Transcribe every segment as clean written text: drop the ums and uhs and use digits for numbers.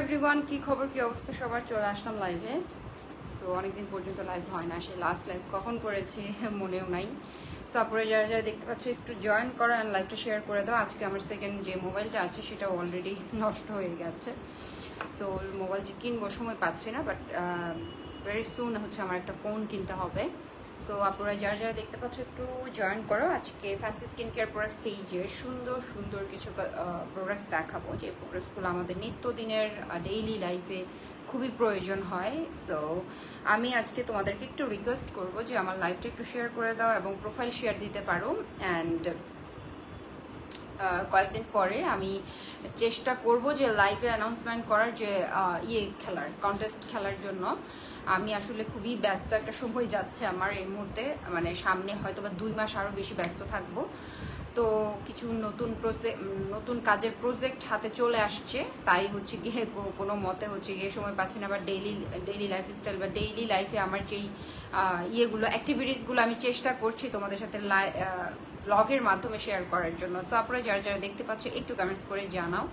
Everyone, কি খবর, কি অবস্থা সবার? চলে আসলাম লাইভে। সো অনেকদিন পর্যন্ত লাইভ হয় না, সেই লাস্ট লাইভ কখন করেছি মনেও নাই। সো আপনারা যারা যারা দেখতে পাচ্ছ একটু জয়েন করো অ্যান্ড লাইভটা শেয়ার করে দাও। আজকে আমার সেকেন্ড যে মোবাইলটা আছে সেটা অলরেডি নষ্ট হয়ে গেছে। সো মোবাইল যে কিনবো সময় পাচ্ছি না, বাট ভেরি সুন হচ্ছে আমার একটা ফোন কিনতে হবে। সো আপনারা যারা যারা দেখতে পাচ্ছ একটু জয়েন করো। আজকে ফ্যান্সি স্কিন কেয়ার প্রোডাক্টস পেজের সুন্দর সুন্দর কিছু প্রোডাক্টস দেখাবো, যে প্রোডাক্টসগুলো আমাদের নিত্যদিনের ডেইলি লাইফে খুবই প্রয়োজন হয়। সো আমি আজকে তোমাদেরকে একটু রিকোয়েস্ট করবো যে আমার লাইভটা একটু শেয়ার করে দাও এবং প্রোফাইল শেয়ার দিতে পারো। অ্যান্ড কয়েকদিন পরে আমি চেষ্টা করব যে লাইভে অ্যানাউন্সমেন্ট করার, যে খেলার কন্টেস্ট খেলার জন্য। আমি আসলে খুবই ব্যস্ত একটা সময় যাচ্ছে আমার এই মুহূর্তে, মানে সামনে হয়তো বা 2 মাস আরও বেশি ব্যস্ত থাকবো। তো কিছু নতুন কাজের প্রজেক্ট হাতে চলে আসছে, তাই হচ্ছে গিয়ে কোনো মতে হচ্ছে গিয়ে সময় পাচ্ছি না। বা ডেইলি লাইফস্টাইল বা ডেইলি লাইফে আমার যেই অ্যাক্টিভিটিসগুলো আমি চেষ্টা করছি তোমাদের সাথে ব্লগের মাধ্যমে শেয়ার করার জন্য। সো আপনারা যারা যারা দেখতে পাচ্ছ একটু কমেন্টস করে জানাও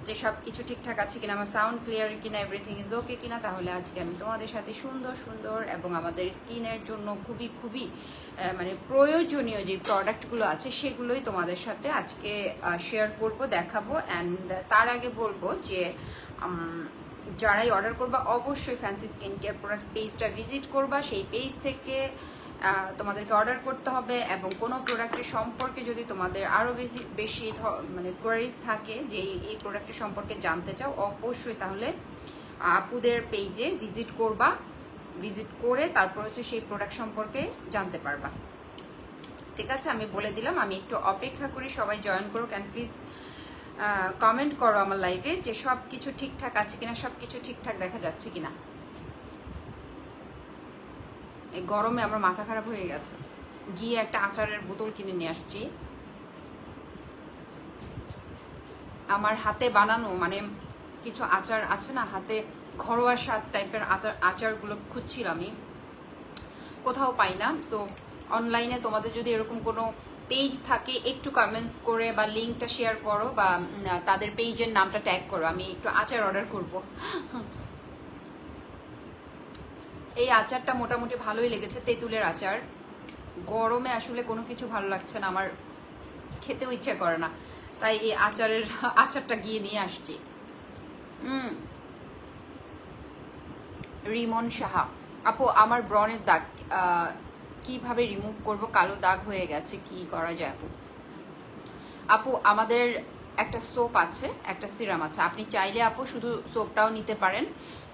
যে সব কিছু ঠিকঠাক আছে কিনা, আমার সাউন্ড ক্লিয়ার কিনা, এভরিথিং ইজ ওকে কিনা। তাহলে আজকে আমি তোমাদের সাথে সুন্দর সুন্দর এবং আমাদের স্কিনের জন্য খুবই খুবই মানে প্রয়োজনীয় যে প্রোডাক্টগুলো আছে সেগুলোই তোমাদের সাথে আজকে শেয়ার করব, দেখাবো। অ্যান্ড তার আগে বলবো যে যারাই অর্ডার করবা অবশ্যই ফ্যান্সি স্কিন কেয়ার প্রোডাক্টস পেজটা ভিজিট করবা। সেই পেজ থেকে তোমাদেরকে অর্ডার করতে হবে। এবং কোনো প্রোডাক্টের সম্পর্কে যদি তোমাদের আরও বেশি মানে কোয়ারিজ থাকে যে এই প্রোডাক্টের সম্পর্কে জানতে চাও, অবশ্যই তাহলে আপুদের পেজে ভিজিট করবা। ভিজিট করে তারপর হচ্ছে সেই প্রোডাক্ট সম্পর্কে জানতে পারবা। ঠিক আছে, আমি বলে দিলাম। আমি একটু অপেক্ষা করি, সবাই জয়েন করুক। অ্যান্ড প্লিজ কমেন্ট করো আমার লাইভে যে সব কিছু ঠিকঠাক আছে কিনা, সব কিছু ঠিকঠাক দেখা যাচ্ছে কিনা। এই গরমে আমার মাথা খারাপ হয়ে গেছে, গিয়ে একটা আচারের বোতল কিনে নিয়ে আসছি। আমার হাতে বানানো মানে কিছু আচার আছে না, হাতে ঘরোয়া স্বাদ টাইপের আচারগুলো খুঁজছিলাম, আমি কোথাও পাই না। সো অনলাইনে তোমাদের যদি এরকম কোনো পেজ থাকে একটু কমেন্টস করে বা লিঙ্কটা শেয়ার করো, বা তাদের পেজের নামটা ট্যাগ করো, আমি একটু আচার অর্ডার করব। এই আচারটা মোটামুটি ভালোই লেগেছে, তেঁতুলের আচার। গরমে আসলে কোনো কিছু ভালো লাগছে না, আমার খেতেও ইচ্ছে করে না, তাই এই আচারটা গিয়ে নিয়ে আসছি। রিমন সাহা আপু, আমার ব্রণের দাগ কিভাবে রিমুভ করব? কালো দাগ হয়ে গেছে, কি করা যায় আপু? আপু আমাদের একটা সোপ আছে, একটা সিরাম আছে, আপনি চাইলে আপু শুধু সোপটাও নিতে পারেন।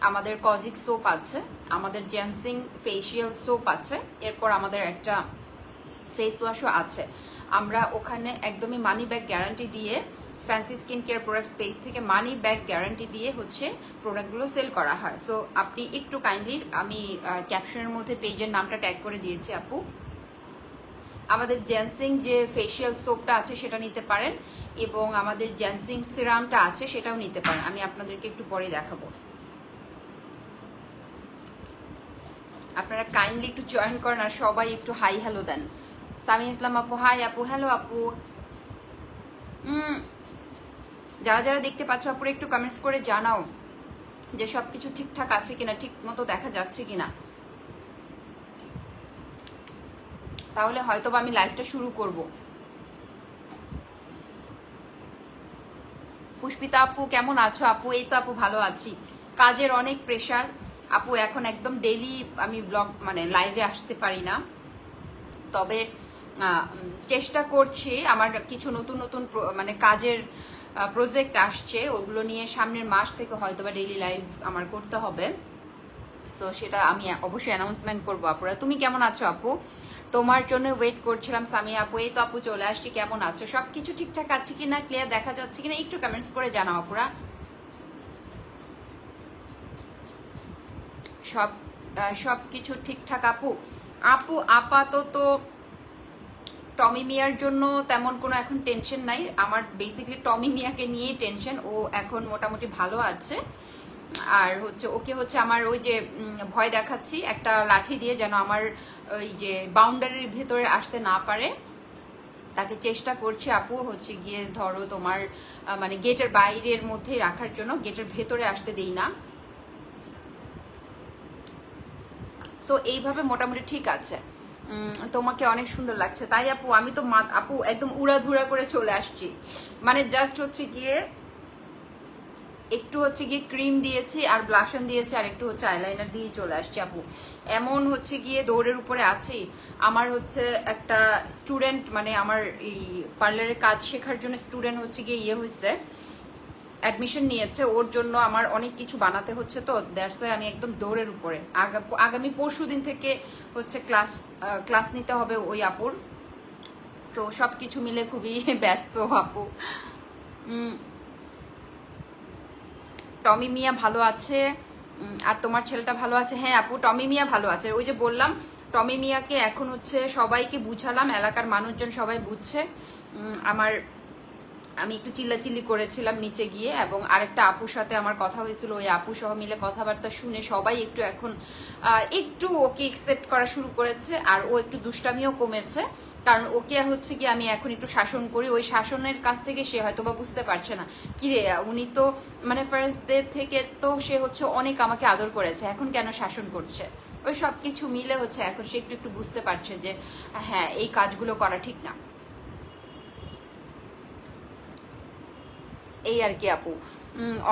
আমাদের কজিক সোপ আছে, আমাদের জেন্সিং ফেসিয়াল সোপ আছে, এরপর আমাদের একটা ফেস ওয়াশও আছে। আমরা ওখানে একদমই মানি ব্যাক গ্যারান্টি দিয়ে, fancy skin care products page থেকে মানি ব্যাক গ্যারান্টি দিয়ে হচ্ছে প্রোডাক্টগুলো সেল করা হয়। সো আপনি একটু কাইন্ডলি, আমি ক্যাপশনের মধ্যে পেজের নামটা ট্যাগ করে দিয়েছি আপু। আমাদের জেন্সিং যে ফেসিয়াল সোপটা আছে সেটা নিতে পারেন, এবং আমাদের জেন্সিং সিরামটা আছে সেটাও নিতে পারেন। আমি আপনাদেরকে একটু পরে দেখাবো। আপনারা কাইন্ডলি একটু জয়েন করেন আর সবাই একটু হাই হ্যালো দেন। সামি ইসলাম আপু হাই আপু, হ্যালো আপু। যারা যারা দেখতে পাচ্ছ আপুরা একটু কমেন্টস করে জানাও যে সবকিছু ঠিকঠাক আছে কিনা, ঠিক মতো দেখা যাচ্ছে কিনা। তাহলে হয়তো আমি লাইভটা শুরু করব। পুষ্পিতা আপু কেমন আছো আপু? এই তো আপু ভালো আছি, কাজের অনেক প্রেশার আপু, এখন একদম ডেইলি আমি ব্লগ মানে লাইভে আসতে পারি না, তবে চেষ্টা করছি। আমার কিছু নতুন নতুন মানে কাজের প্রজেক্ট আসছে, ওগুলো নিয়ে সামনের মাস থেকে হয়তো বা ডেইলি লাইভ আমার করতে হবে। সো সেটা আমি অবশ্যই অ্যানাউন্সমেন্ট করবো। আপুরা তুমি কেমন আছো আপু? তোমার জন্য ওয়েট করছিলাম সামিয়া আপু। এই তো আপু চলে আসছি, কেমন আছো? সবকিছু ঠিকঠাক আছে কিনা, ক্লিয়ার দেখা যাচ্ছে কিনা একটু কমেন্টস করে জানাও আপুরা। সবকিছু ঠিকঠাক আপু? আপু আপাতত টমি মিয়ার জন্য তেমন কোনো এখন টেনশন নাই আমার, বেসিক্যালি টমি মিয়াকে নিয়েই টেনশন। ও এখন মোটামুটি ভালো আছে। আর হচ্ছে ওকে হচ্ছে আমার ওই যে ভয় দেখাচ্ছি একটা লাঠি দিয়ে, যেন আমার ওই যে বাউন্ডারির ভেতরে আসতে না পারে, তাকে চেষ্টা করছি আপু হচ্ছে গিয়ে ধরো তোমার মানে গেটের বাইরের মধ্যে রাখার জন্য, গেটের ভেতরে আসতে দেই না। সো এইভাবে মোটামুটি ঠিক আছে। তোমাকে অনেক সুন্দর লাগছে তাই আপু। আমি তো আপু একদম উড়াধুরা করে চলে আসছি, মানে জাস্ট হচ্ছে গিয়ে একটু হচ্ছে গিয়ে ক্রিম দিয়েছি আর ব্লাশন দিয়েছি আর একটু হচ্ছে আইলাইনার দিয়ে চলে আসছি আপু। এমন হচ্ছে গিয়ে দৌড়ের উপরে আছি। আমার হচ্ছে একটা স্টুডেন্ট, মানে আমার এই পার্লারের কাজ শেখার জন্য স্টুডেন্ট হচ্ছে গিয়ে ইয়ে হয়েছে, অ্যাডমিশন নিয়েছে, ওর জন্য আমার অনেক কিছু বানাতে হচ্ছে, তো দ্যাটস ওয়াই আমি একদম দৌড়ের উপরে। আগামী পরশুদিন থেকে হচ্ছে ক্লাস নিতে হবে ওই আপুর। সো সবকিছু মিলে খুবই ব্যস্ত আপু। টমি মিয়া ভালো আছে, আর তোমার ছেলেটা ভালো আছে? হ্যাঁ আপু টমি মিয়া ভালো আছে। ওই যে বললাম টমি মিয়াকে এখন হচ্ছে সবাইকে বুঝালাম, এলাকার মানুষজন সবাই বুঝছে। আমি একটু চিল্লাচিল্লি করেছিলাম নিচে গিয়ে, এবং আরেকটা আপুর সাথে আমার কথা হয়েছিল, ওই আপু সহ মিলে কথাবার্তা শুনে সবাই একটু এখন একটু ওকে একসেপ্ট করা শুরু করেছে, আর ও একটু দুষ্টামিও কমেছে। কারণ ওকে হচ্ছে কি আমি এখন একটু শাসন করি, ওই শাসনের কাছ থেকে সে হয়তো বা বুঝতে পারছে না কিরে উনি তো মানে ফার্স্ট ডে থেকে তো সে হচ্ছে অনেক আমাকে আদর করেছে, এখন কেন শাসন করছে। ওই সব কিছু মিলে হচ্ছে এখন সে একটু একটু বুঝতে পারছে যে হ্যাঁ এই কাজগুলো করা ঠিক না, এই আর কি আপু।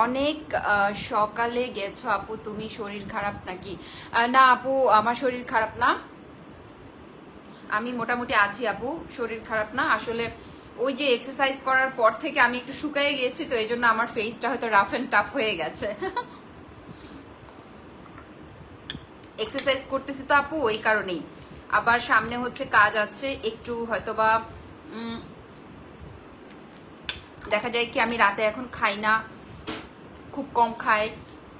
অনেক সকালে গেছো আপু তুমি, শরীর খারাপ নাকি? না আপু আমার শরীর খারাপ না, আমি মোটামুটি আছি আপু, শরীর খারাপ না। আসলে ওই যে এক্সারসাইজ করার পর থেকে আমি একটু শুকিয়ে গেছি, তো এই জন্য আমার ফেসটা হয়তো রাফ এন্ড টাফ হয়ে গেছে। এক্সারসাইজ করতেছি তো আপু ওই কারণেই। আবার সামনে হচ্ছে কাজ আছে, একটু হয়তোবা দেখা যায় কি আমি রাতে এখন খাই না, খুব কম খাই।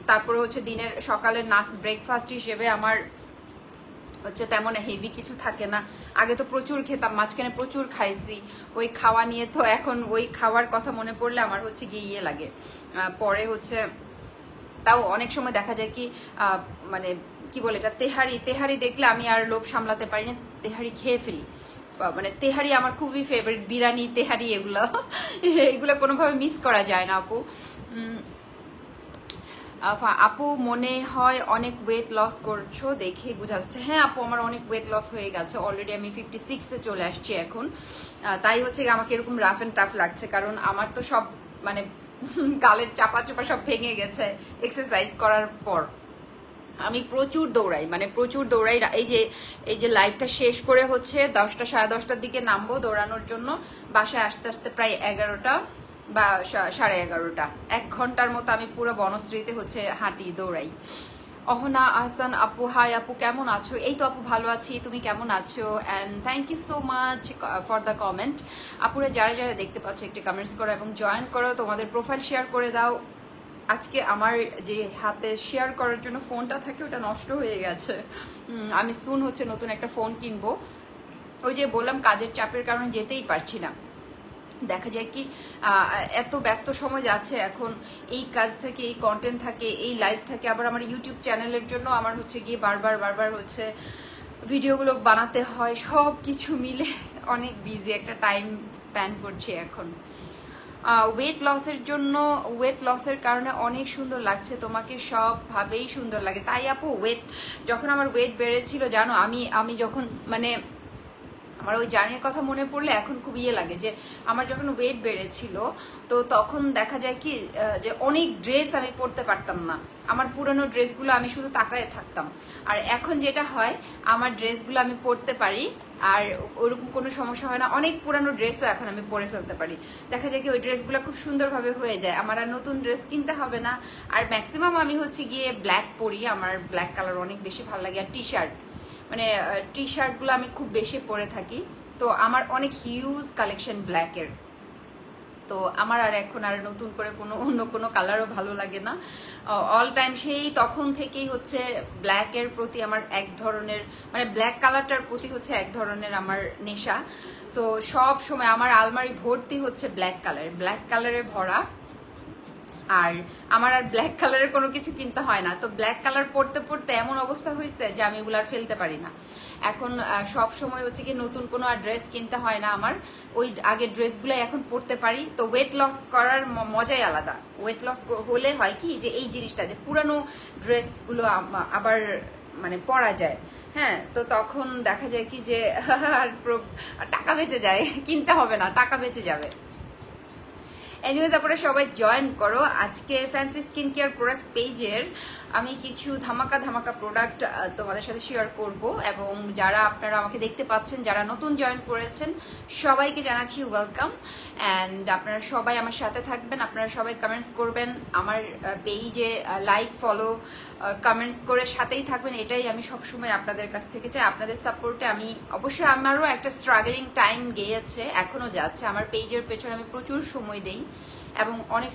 তারপরে হচ্ছে দিনের সকালের ব্রেকফাস্ট হিসেবে আমার হচ্ছে তেমন হেভি কিছু থাকে না। আগে তো প্রচুর খেতাম, মাঝখানে প্রচুর খাইছি, ওই খাওয়া নিয়ে তো এখন ওই খাওয়ার কথা মনে পড়লে আমার হচ্ছে গিয়ে ইয়ে লাগে। পরে হচ্ছে তাও অনেক সময় দেখা যায় কি মানে কি বলে এটা, তেহারি দেখলে আমি আর লোভ সামলাতে পারি না, তেহারি খেয়ে ফেলি। মানে তেহারি আমার খুবই ফেভারিট, বিরিয়ানি তেহারি এগুলো কোনোভাবে মিস করা যায় না আপু। আপু মনে হয় অনেক ওয়েট লস করছো দেখে বোঝা যাচ্ছে। হ্যাঁ আপু আমার অনেক ওয়েট লস হয়ে গেছে অলরেডি, আমি 56-এ চলে আসছি এখন। তাই হচ্ছে আমাকে এরকম রাফ এন্ড টাফ লাগছে, কারণ আমার তো সব মানে গালের চাপা চোপা সব ভেঙে গেছে এক্সারসাইজ করার পর। আমি প্রচুর দৌড়াই, মানে প্রচুর দৌড়াই। এই যে লাইফটা শেষ করে হচ্ছে 10টা সাড়ে 10টার দিকে নামবো দৌড়ানোর জন্য, বাসায় আস্তে আস্তে প্রায় 11টা বা 11:30। 1 ঘন্টার মতো আমি পুরো বনশ্রীতে হচ্ছে হাঁটি, দৌড়াই। অহনা আহসান আপু হাই আপু কেমন আছো? এই তো আপু ভালো আছি, তুমি কেমন আছো? And thank you so much for the comment. আপুরা যারা যারা দেখতে পাচ্ছ একটি কমেন্টস করো এবং জয়েন করো, তোমাদের প্রোফাইল শেয়ার করে দাও। আজকে আমার যে হাতে শেয়ার করার জন্য ফোনটা থাকে ওটা নষ্ট হয়ে গেছে, আমি সুন হচ্ছে নতুন একটা ফোন কিনবো। ওই যে বললাম কাজের চাপের কারণে যেতেই পারছি না। দেখা যায় কি এত ব্যস্ত সময় যাচ্ছে এখন, এই কাজ থাকে, এই কন্টেন্ট থাকে, এই লাইভ থাকে, আবার আমার ইউটিউব চ্যানেলের জন্য আমার হচ্ছে গিয়ে বারবার হচ্ছে ভিডিওগুলো বানাতে হয়, সব কিছু মিলে অনেক বিজি একটা টাইম স্পেন্ড করছি এখন। ওয়েট লসের কারণে অনেক সুন্দর লাগছে তোমাকে, সবভাবেই সুন্দর লাগে। তাই আপু যখন আমার ওয়েট বেড়েছিল জানো, আমি যখন মানে আমার ওই জার্নির কথা মনে পড়লে এখন খুব ইয়ে লাগে যে আমার যখন ওয়েট বেড়েছিল তো তখন দেখা যায় কি যে অনেক ড্রেস আমি পরতে পারতাম না, আমার পুরনো ড্রেসগুলো আমি শুধু তাকায় থাকতাম। আর এখন যেটা হয় আমার ড্রেসগুলো আমি পরতে পারি আর ওরকম কোনো সমস্যা হয় না, অনেক পুরানো ড্রেসও এখন আমি পরে ফেলতে পারি। দেখা যায় কি ওই ড্রেসগুলো খুব সুন্দরভাবে হয়ে যায়, আমার আর নতুন ড্রেস কিনতে হবে না। আর ম্যাক্সিমাম আমি হচ্ছে গিয়ে ব্ল্যাক পরি, আমার ব্ল্যাক কালার অনেক বেশি ভালো লাগে। আর টি শার্টগুলো আমি খুব বেশি পরে থাকি, তো আমার অনেক হিউজ কালেকশন ব্ল্যাকের। তো আমার আর এখন আর নতুন করে অন্য কোনো কালারও ভালো লাগে না। অল টাইম সেই তখন থেকেই হচ্ছে ব্ল্যাকের প্রতি আমার এক ধরনের, মানে ব্ল্যাক কালারটার প্রতি হচ্ছে এক ধরনের আমার নেশা। সো সব সময় আমার আলমারি ভর্তি হচ্ছে ব্ল্যাক কালারে ভরা। আর আমার আর ব্ল্যাক কালারের কোনো কিছু কিনতে হয় না, তো ব্ল্যাক কালার পরতে পরতে এমন অবস্থা হয়েছে যে আমি এগুলো আর ফেলতে পারি না। এখন সব সময় হচ্ছে কি নতুন কোনো আর ড্রেস কিনতে হয় না আমার, ওই আগের ড্রেসগুলো এখন পরতে পারি। তো ওয়েট লস করার মজাই আলাদা। ওয়েট লস হলে হয় কি যে এই জিনিসটা যে পুরানো ড্রেসগুলো আবার মানে পরা যায়, হ্যাঁ, তো তখন দেখা যায় কি যে আর টাকা বেঁচে যায়, কিনতে হবে না, টাকা বেঁচে যাবে। এনিওয়েজ আপনারা সবাই জয়েন করো। আজকে ফ্যান্সি স্কিন কেয়ার প্রোডাক্টস পেজের আমি কিছু ধামাকা ধামাকা প্রোডাক্ট তোমাদের সাথে শেয়ার করব, এবং যারা আপনারা আমাকে দেখতে পাচ্ছেন, যারা নতুন জয়েন করেছেন সবাইকে জানাচ্ছি ওয়েলকাম। অ্যান্ড আপনারা সবাই আমার সাথে থাকবেন, আপনারা সবাই কমেন্টস করবেন আমার পেজে, লাইক ফলো কমেন্টস করে সাথেই থাকবেন, এটাই আমি সবসময় আপনাদের কাছ থেকে চাই। আপনাদের সাপোর্টে আমি অবশ্যই, আমারও একটা স্ট্রাগলিং টাইম গিয়েছে, এখনো যাচ্ছে। আমার পেজের পেছনে আমি প্রচুর সময় দেই, এবং অনেক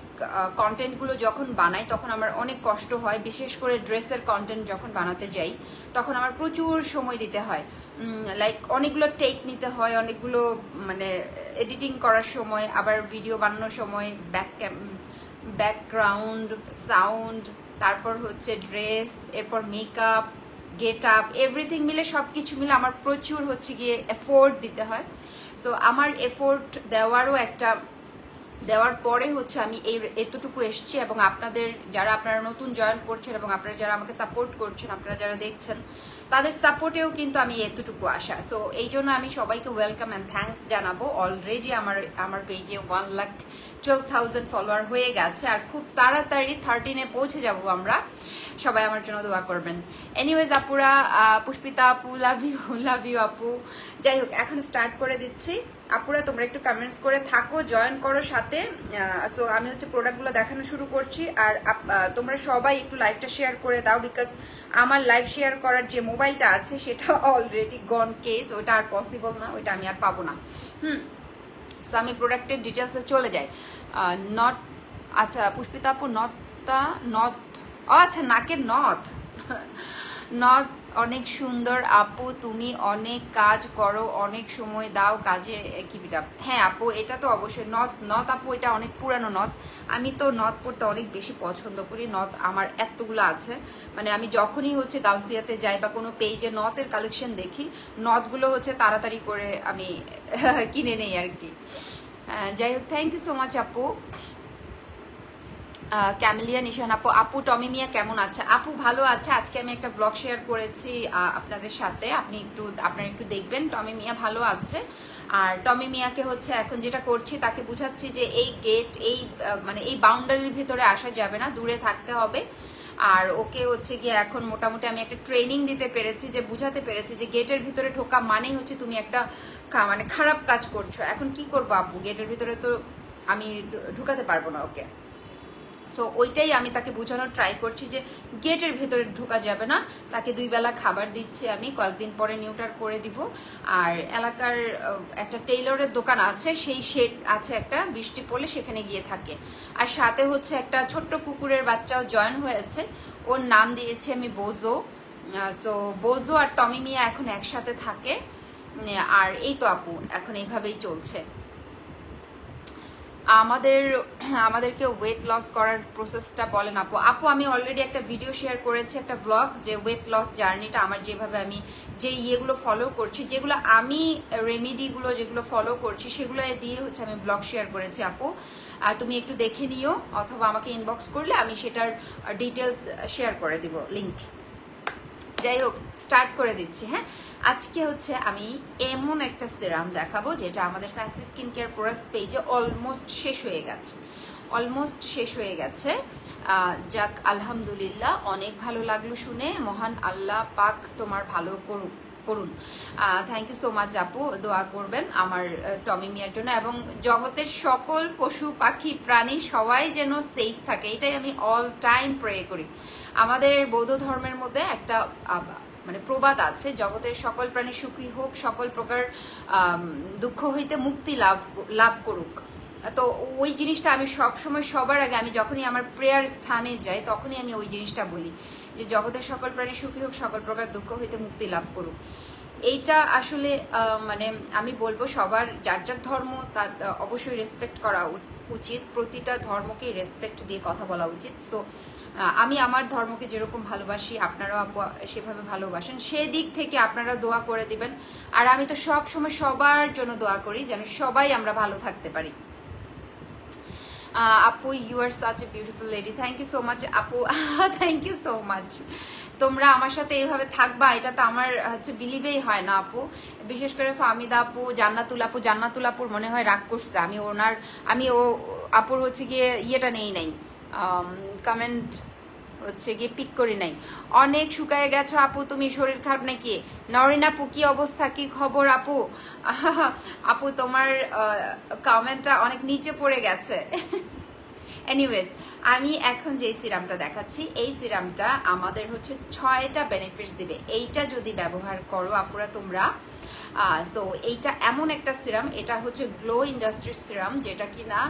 কন্টেন্টগুলো যখন বানাই তখন আমার অনেক কষ্ট হয়, বিশেষ করে ড্রেসের কন্টেন্ট যখন বানাতে যাই তখন আমার প্রচুর সময় দিতে হয়, লাইক অনেকগুলো টেক নিতে হয়, অনেকগুলো মানে এডিটিং করার সময়, আবার ভিডিও বানানোর সময় ব্যাকগ্রাউন্ড সাউন্ড, তারপর হচ্ছে ড্রেস, এরপর মেকআপ, গেট আপ, এভরিথিং মিলে সব কিছু মিলে আমার প্রচুর হচ্ছে গিয়ে এফোর্ট দিতে হয়। সো আমার এফোর্ট দেওয়ার পরে হচ্ছে আমি এতটুকু এসেছি, এবং আপনারা নতুন জয়েন করছেন এবং আপনারা যারা আমাকে সাপোর্ট করছেন, আপনারা যারা দেখছেন, তাদের সাপোর্টেও কিন্তু আমি এতটুকু আসা। সো এই জন্য আমি সবাইকে ওয়েলকাম অ্যান্ড থ্যাঙ্কস জানাবো। অলরেডি আমার পেজে 1,12,000 ফলোয়ার হয়ে গেছে, আর খুব তাড়াতাড়ি 13-এ পৌঁছে যাবো আমরা। সবাই আমার জন্য দোয়া করবেন। এনিওয়েজ আপুরা, পুষ্পিতা আপু, লাভ ইউ আপু। যাই হোক, এখন স্টার্ট করে দিচ্ছি। আপুরা তোমরা একটু কমেন্টস করে থাকো, জয়েন করো সাথে। সো আমি হচ্ছে প্রোডাক্টগুলো দেখানো শুরু করছি, আর তোমরা সবাই একটু লাইভটা শেয়ার করে দাও, বিকজ আমার লাইভ শেয়ার করার যে মোবাইলটা আছে সেটা অলরেডি গন কেস, ওইটা আর পসিবল না, ওইটা আমি আর পাবো না। সো আমি প্রোডাক্টের ডিটেলসে চলে যাই। নট, আচ্ছা পুষ্পিতা আপু, নথ, আচ্ছা নাকের নথ অনেক সুন্দর আপু, তুমি অনেক কাজ করো, অনেক সময় দাও কাজে, কিপিটা। হ্যাঁ আপু, এটা তো অবশ্যই নথ আপু, এটা অনেক পুরানো নথ। আমি তো নথ পড়তে অনেক বেশি পছন্দ করি। নথ আমার এতগুলো আছে, মানে আমি যখনই হচ্ছে গাউসিয়াতে যাই বা কোনো পেজে নথের কালেকশন দেখি, নথগুলো হচ্ছে তাড়াতাড়ি করে আমি কিনে নেই আর কি। যাই হোক, থ্যাংক ইউ সো মাচ আপু। ক্যামেলিয়া নিশান আপু টমি মিয়া কেমন আছে? আপু ভালো আছে। আজকে আমি একটা ব্লগ শেয়ার করেছি আপনাদের সাথে, আপনারা একটু দেখবেন। টমি মিয়া ভালো আছে। আর টমি মিয়াকে হচ্ছে এখন যেটা করছি, তাকে বুঝাচ্ছি যে এই গেট, মানে এই বাউন্ডারির ভিতরে আসা যাবে না, দূরে থাকতে হবে। আর ওকে হচ্ছে গিয়ে এখন মোটামুটি আমি একটা ট্রেনিং দিতে পেরেছি, যে বুঝাতে পেরেছি যে গেটের ভিতরে ঢোকা মানেই হচ্ছে তুমি একটা মানে খারাপ কাজ করছো। এখন কি করবো আপু, গেটের ভিতরে তো আমি ঢুকাতে পারবো না ওকে। সো ওইটাই আমি তাকে বোঝানোর ট্রাই করছি যে গেটের ভেতরে ঢোকা যাবে না। তাকে 2 বেলা খাবার দিচ্ছি আমি, কয়েকদিন পরে নিউটার করে দিব। আর এলাকার একটা টেইলরের দোকান আছে, সেই শেড আছে একটা, বৃষ্টি পড়লে সেখানে গিয়ে থাকে। আর সাথে হচ্ছে একটা ছোট্ট কুকুরের বাচ্চাও জয়েন হয়েছে, ওর নাম দিয়েছি আমি বোজো। সো বোজো আর টমি মিয়া এখন একসাথে থাকে। আর এই তো আপু, এখন এইভাবেই চলছে। আমাদেরকে ওয়েট লস করার প্রসেসটা বলেন আপু। আমি অলরেডি একটা ভিডিও শেয়ার করেছি, একটা ব্লগ, যে ওয়েট লস জার্নিটা আমার, যেভাবে আমি যে ইয়েগুলো ফলো করছি, যেগুলো আমি রেমেডিগুলো যেগুলো ফলো করছি, সেগুলো দিয়ে হচ্ছে আমি ব্লগ শেয়ার করেছি আপু। তুমি একটু দেখে নিও, অথবা আমাকে ইনবক্স করলে আমি সেটার ডিটেলস শেয়ার করে দিব, লিঙ্ক। যাই হোক, স্টার্ট করে দিচ্ছি। হ্যাঁ, আজকে হচ্ছে আমি এমন একটা সিরাম দেখাবো যেটা আমাদের ফ্যান্সি স্কিন কেয়ার প্রোডাক্টস পেজে অলমোস্ট শেষ হয়ে গেছে। যাক আলহামদুলিল্লাহ, অনেক ভালো লাগলো শুনে। মহান আল্লাহ পাক তোমার ভালো করুন। থ্যাংক ইউ সো মাচ আপু, দোয়া করবেন আমার টমি মিয়ার জন্য, এবং জগতের সকল পশু পাখি প্রাণী সবাই যেন সেফ থাকে, এটাই আমি অল টাইম প্রে করি। আমাদের বৌদ্ধ ধর্মের মধ্যে একটা মানে প্রবাদ আছে, জগতের সকল প্রাণী সুখী হোক, সকল প্রকার দুঃখ হইতে মুক্তি লাভ করুক। তো ওই জিনিসটা আমি সবসময়, সবার আগে আমি যখনই আমার প্রেয়ার স্থানে যাই, তখনই আমি ওই জিনিসটা বলি যে জগতের সকল প্রাণী সুখী হোক, সকল প্রকার দুঃখ হইতে মুক্তি লাভ করুক। এইটা আসলে মানে আমি বলবো সবার যার যার ধর্ম তার অবশ্যই রেসপেক্ট করা উচিত, প্রতিটা ধর্মকে রেসপেক্ট দিয়ে কথা বলা উচিত। সো আমি আমার ধর্মকে যেরকম ভালোবাসি আপনারাও আপু সেভাবে ভালোবাসেন, সেদিক থেকে আপনারা দোয়া করে দিবেন। আর আমি তো সব সময় সবার জন্য দোয়া করি যেন সবাই আমরা ভালো থাকতে পারি। আপু you are such a beautiful lady, thank you so much আপু, থ্যাংক ইউ সো মাচ। তোমরা আমার সাথে এইভাবে থাকবা এটা তো আমার হচ্ছে বিলিভেই হয় না আপু। বিশেষ করে ফাহমিদা আপু, জান্নাতুল আপুর মনে হয় রাগ করছে, আমি ও আপুর হচ্ছে গিয়ে ইয়েটা নেই নাই, কমেন্ট হচ্ছে গিয়ে পিক করি নাই। অনেক শুকায় গেছো আপু তুমি, শরীর খারাপ নাকি? নরিন আপু কি অবস্থা, কি খবর আপু? আপু তোমার কমেন্টটা অনেক নিচে পড়ে গেছে। এনিওয়েজ, আমি এখন যে সিরামটা দেখাচ্ছি, এই সিরামটা আমাদের হচ্ছে 6টা বেনিফিটস দিবে। এইটা যদি ব্যবহার করো আপুরা তোমরা, সো এইটা এমন একটা সিরাম, এটা হচ্ছে গ্লো ইন্ডাস্ট্রির সিরাম, যেটা কিনা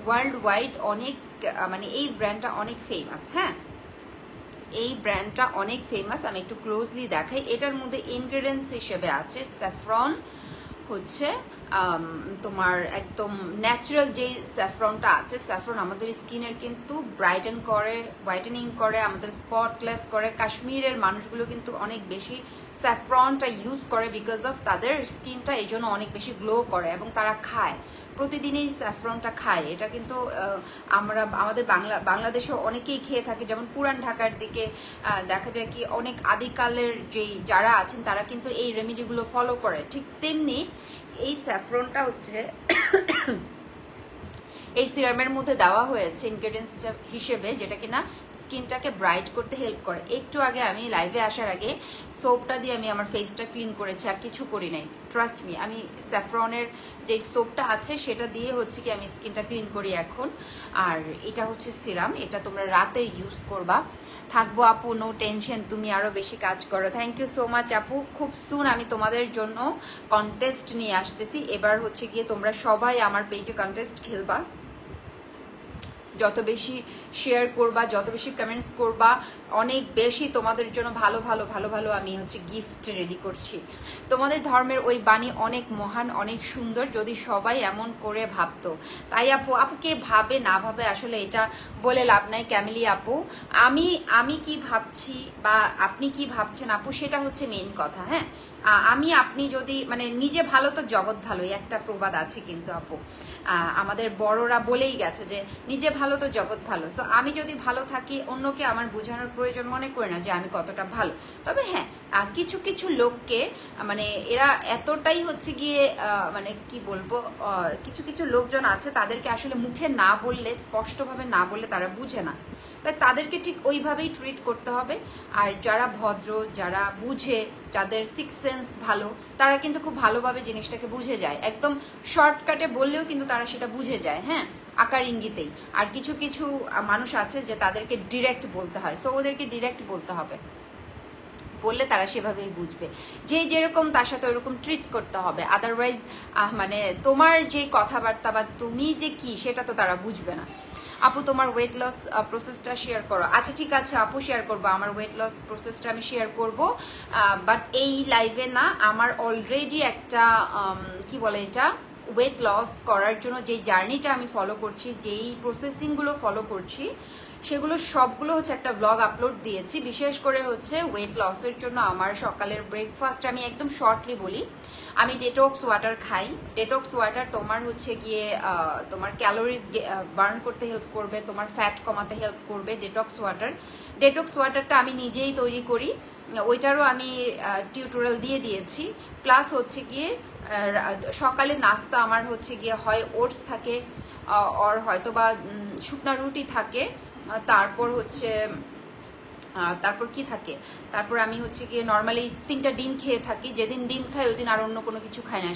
ওয়ার্ল্ড ওয়াইড অনেক মানে এই ব্র্যান্ডটা অনেক ফেমাস। হ্যাঁ, এই ব্র্যান্ডটা অনেক ফেমাস। আমি একটু ক্লোজলি দেখাই। এটার মধ্যে ইনগ্রেডিয়েন্টস হিসেবে আছে স্যাফরন, হচ্ছে তোমার একদম ন্যাচারাল যে স্যাফরনটা আছে, স্যাফরন আমাদের স্কিনের কিন্তু ব্রাইটেন করে, হোয়াইটেনিং করে, আমাদের স্পটলেস করে। কাশ্মীরের মানুষগুলো কিন্তু অনেক বেশি স্যাফরনটা ইউজ করে বিকজ অফ তাদের স্কিনটা এই জন্য অনেক বেশি গ্লো করে, এবং তারা খায় প্রতিদিনই স্যাফরনটা খায়। এটা কিন্তু আমরা আমাদের বাংলাদেশেও অনেকেই খেয়ে থাকে, যেমন পুরান ঢাকার দিকে দেখা যায় কি অনেক আদিকালের যেই যারা আছেন তারা কিন্তু এই রেমেডিগুলো ফলো করে। ঠিক তেমনি এই স্যাফরনটা হচ্ছে এই সিরামের মধ্যে দেওয়া হয়েছে ইনগ্রেডিয়েন্টস হিসেবে, যেটা কিনা স্কিনটাকে ব্রাইট করতে হেল্প করে। একটু আগে আমি লাইভে আসার আগে সোপটা দিয়ে আমি আমার ফেসটা ক্লিন করেছি, আর কিছু করি নাই। ট্রাস্ট মি, আমি স্যাফরনের যে সোপটা আছে সেটা দিয়ে হচ্ছে কি আমি স্কিনটা ক্লিন করি এখন। আর এটা হচ্ছে সিরাম, এটা তোমরা রাতে ইউজ করবা। থাকবো আপু, নো টেনশন, তুমি আরো বেশি কাজ করো। থ্যাংক ইউ সো মাচ আপু। খুব সুন আমি তোমাদের জন্য কন্টেস্ট নিয়ে আসতেছি। এবার হচ্ছে গিয়ে তোমরা সবাই আমার পেজে কন্টেস্ট খেলবা, যত বেশি শেয়ার করবা, যত বেশি কমেন্টস করবা, অনেক বেশি তোমাদের জন্য ভালো ভালো ভালো ভালো আমি হচ্ছে গিফট রেডি করছি। তোমাদের ধর্মের ওই বাণী অনেক মহান, অনেক সুন্দর, যদি সবাই এমন করে ভাবতো। তাই আপু, আপু কে ভাবে না ভাবে আসলে এটা বলে লাভ নাই। ক্যামিলি আপু, আমি কি ভাবছি বা আপনি কি ভাবছেন আপু, সেটা হচ্ছে মেইন কথা। হ্যাঁ, আপনি যদি মানে নিজে ভালো তো জগৎ ভালোই, একটা প্রবাদ আছে কিন্তু আপু, আমাদের বড়রা বলেই গেছে যে নিজে ভালো তো জগৎ ভালো। সো আমি যদি ভালো থাকি, অন্যকে আমার বোঝানোর প্রয়োজন মনে করি না যে আমি কতটা ভালো। তবে হ্যাঁ, কিছু কিছু লোককে মানে এরা এতটাই হচ্ছে গিয়ে মানে কি বলবো, কিছু কিছু লোকজন আছে তাদেরকে আসলে মুখে না বললে, স্পষ্টভাবে না বললে তারা বুঝে না, তাই তাদেরকে ঠিক ওইভাবেই ট্রিট করতে হবে। আর যারা ভদ্র, যারা বুঝে, যাদের সিক্স সেন্স ভালো, তারা কিন্তু খুব ভালোভাবে জিনিসটাকে বুঝে যায়। একদম শর্টকাটে বললেও কিন্তু তারা সেটা বুঝে যায়। হ্যাঁ, আকার ইঙ্গিতেই। আর কিছু কিছু মানুষ আছে যে তাদেরকে ডিরেক্ট বলতে হয়, সো ওদেরকে ডিরেক্ট বলতে হবে, বললে তারা সেভাবেই বুঝবে। যে যেরকম তার সাথে ওরকম ট্রিট করতে হবে। আদারওয়াইজ মানে তোমার যে কথাবার্তা বা তুমি যে কি সেটা তো তারা বুঝবে না। আপু তোমার ওয়েট লস প্রসেসটা শেয়ার করো। আচ্ছা ঠিক আছে আপু, শেয়ার করবো, আমার ওয়েট লস প্রসেসটা আমি শেয়ার করব, বাট এই লাইভে না। আমার অলরেডি একটা কি বলে এটা, ওয়েট লস করার জন্য যে জার্নিটা আমি ফলো করছি, যেই প্রসেসিংগুলো ফলো করছি, সেগুলো সবগুলো হচ্ছে একটা ব্লগ আপলোড দিয়েছি। বিশেষ করে হচ্ছে ওয়েট লসের জন্য আমার সকালের ব্রেকফাস্ট আমি একদম শর্টলি বলি। আমি ডেটক্স ওয়াটার খাই। ডেটক্স ওয়াটার তোমার হচ্ছে গিয়ে তোমার ক্যালোরিজ বার্ন করতে হেল্প করবে, তোমার ফ্যাট কমাতে হেল্প করবে ডেটক্স ওয়াটারটা আমি নিজেই তৈরি করি, ওইটারও আমি টিউটোরিয়াল দিয়ে দিয়েছি। প্লাস হচ্ছে গিয়ে সকালে নাস্তা আমার হচ্ছে গিয়ে হয় ওটস থাকে, আর হয়তো বা শুকনা রুটি থাকে, তারপর হচ্ছে তারপর কি থাকে, তারপর আমি হচ্ছে গিয়ে নর্মালি 3টা ডিম খেয়ে থাকি। যেদিন ডিম খাই ওই দিন আর অন্য কোনো কিছু খাই না।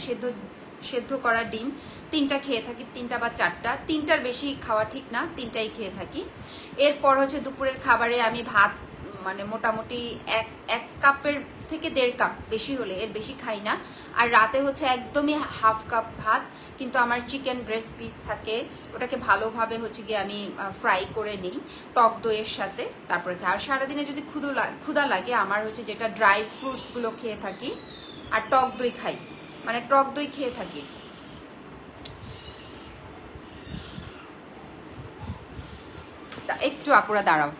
সেদ্ধ করা ডিম 3টা খেয়ে থাকি, 3টা বা 4টা, 3টার বেশি খাওয়া ঠিক না, 3টাই খেয়ে থাকি। এরপর হচ্ছে দুপুরের খাবারে আমি ভাত মানে মোটামুটি এক কাপের থেকে 1.5 কাপ, বেশি হলে এর বেশি খাই না। আর রাতে হচ্ছে একদমই হাফ কাপ ভাত, কিন্তু আমার চিকেন ব্রেস্ট পিস থাকে, ওটাকে ভালোভাবে হচ্ছে গিয়ে আমি ফ্রাই করে নিই টক দইয়ের সাথে, তারপরে খাই। আর সারাদিনে যদি ক্ষুধা লাগে আমার হচ্ছে যেটা ড্রাই ফ্রুটসগুলো খেয়ে থাকি, আর টক দই খাই, মানে টক দই খেয়ে থাকি। একটু আপুরা দাঁড়াও।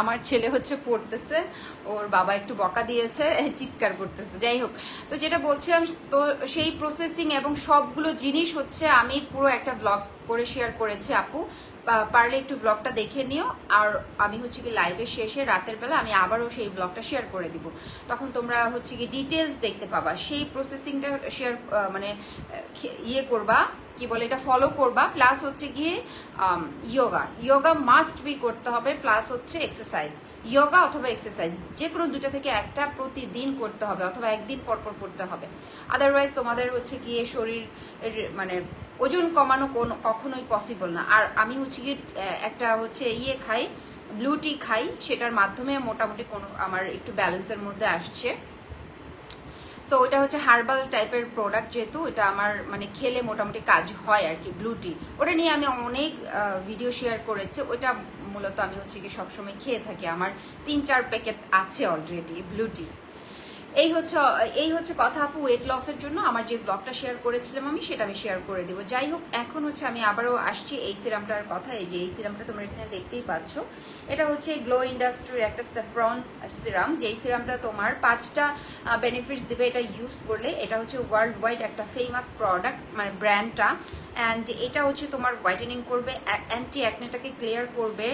আমার ছেলে হচ্ছে পড়তেছে, ওর বাবা একটু বকা দিয়েছে, চিৎকার করতেছে। যাই হোক, তো যেটা বলছিলাম, তো সেই প্রসেসিং এবং সবগুলো জিনিস হচ্ছে আমি পুরো একটা ব্লগ করে শেয়ার করেছি আপু, পারলে একটু ব্লগটা দেখে নিও। আর আমি হচ্ছে কি লাইভের শেষে রাতের বেলা আমি আবারও সেই ব্লগটা শেয়ার করে দিব, তখন তোমরা হচ্ছে কি ডিটেলস দেখতে পাবা। সেই প্রসেসিংটা শেয়ার মানে ইয়ে করবা, কি বলে এটা, ফলো করবা। প্লাস হচ্ছে গিয়ে যোগা মাস্ট বি করতে হবে, প্লাস হচ্ছে এক্সারসাইজ, যোগা অথবা এক্সারসাইজ, যে কোনো দুইটা থেকে একটা প্রতিদিন করতে হবে, অথবা একদিন পর পর করতে হবে। আদারওয়াইজ তোমাদের হচ্ছে গিয়ে শরীর মানে ওজন কমানো কখনোই পসিবল না। আর আমি হচ্ছে গিয়ে একটা হচ্ছে ইয়ে খাই, ব্লু টি খাই, সেটার মাধ্যমে মোটামুটি কোনো আমার একটু ব্যালেন্সের মধ্যে আসছে। সো ওটা হচ্ছে হার্বাল টাইপের প্রোডাক্ট, যেহেতু এটা আমার মানে খেলে মোটামুটি কাজ হয় আর কি, ব্লু টি। ওটা নিয়ে আমি অনেক ভিডিও শেয়ার করেছি। ওইটা মূলত আমি হচ্ছে কি সবসময় খেয়ে থাকি, আমার 3-4 প্যাকেট আছে অলরেডি ব্লু টি। এই হচ্ছে কথা আপু। ওয়েট লসের জন্য আমার যে ব্লগটা শেয়ার করেছিলাম আমি, সেটা আমি শেয়ার করে দেবো। যাই হোক, এখন হচ্ছে আমি আবারও আসছি এই সিরামটার কথা। এই যে এই সিরামটা তোমরা এখানে দেখতেই পাচ্ছ, এটা হচ্ছে গ্লো ইন্ডাস্ট্রির একটা স্যাফরন সিরাম। যে এই সিরামটা তোমার 5টা বেনিফিটস দিবে এটা ইউজ করলে। এটা হচ্ছে ওয়ার্ল্ড ওয়াইড একটা ফেমাস প্রোডাক্ট, মানে ব্র্যান্ডটা। অ্যান্ড এটা হচ্ছে তোমার হোয়াইটেনিং করবে, অ্যান্টি অ্যাকনেটাকে ক্লিয়ার করবে,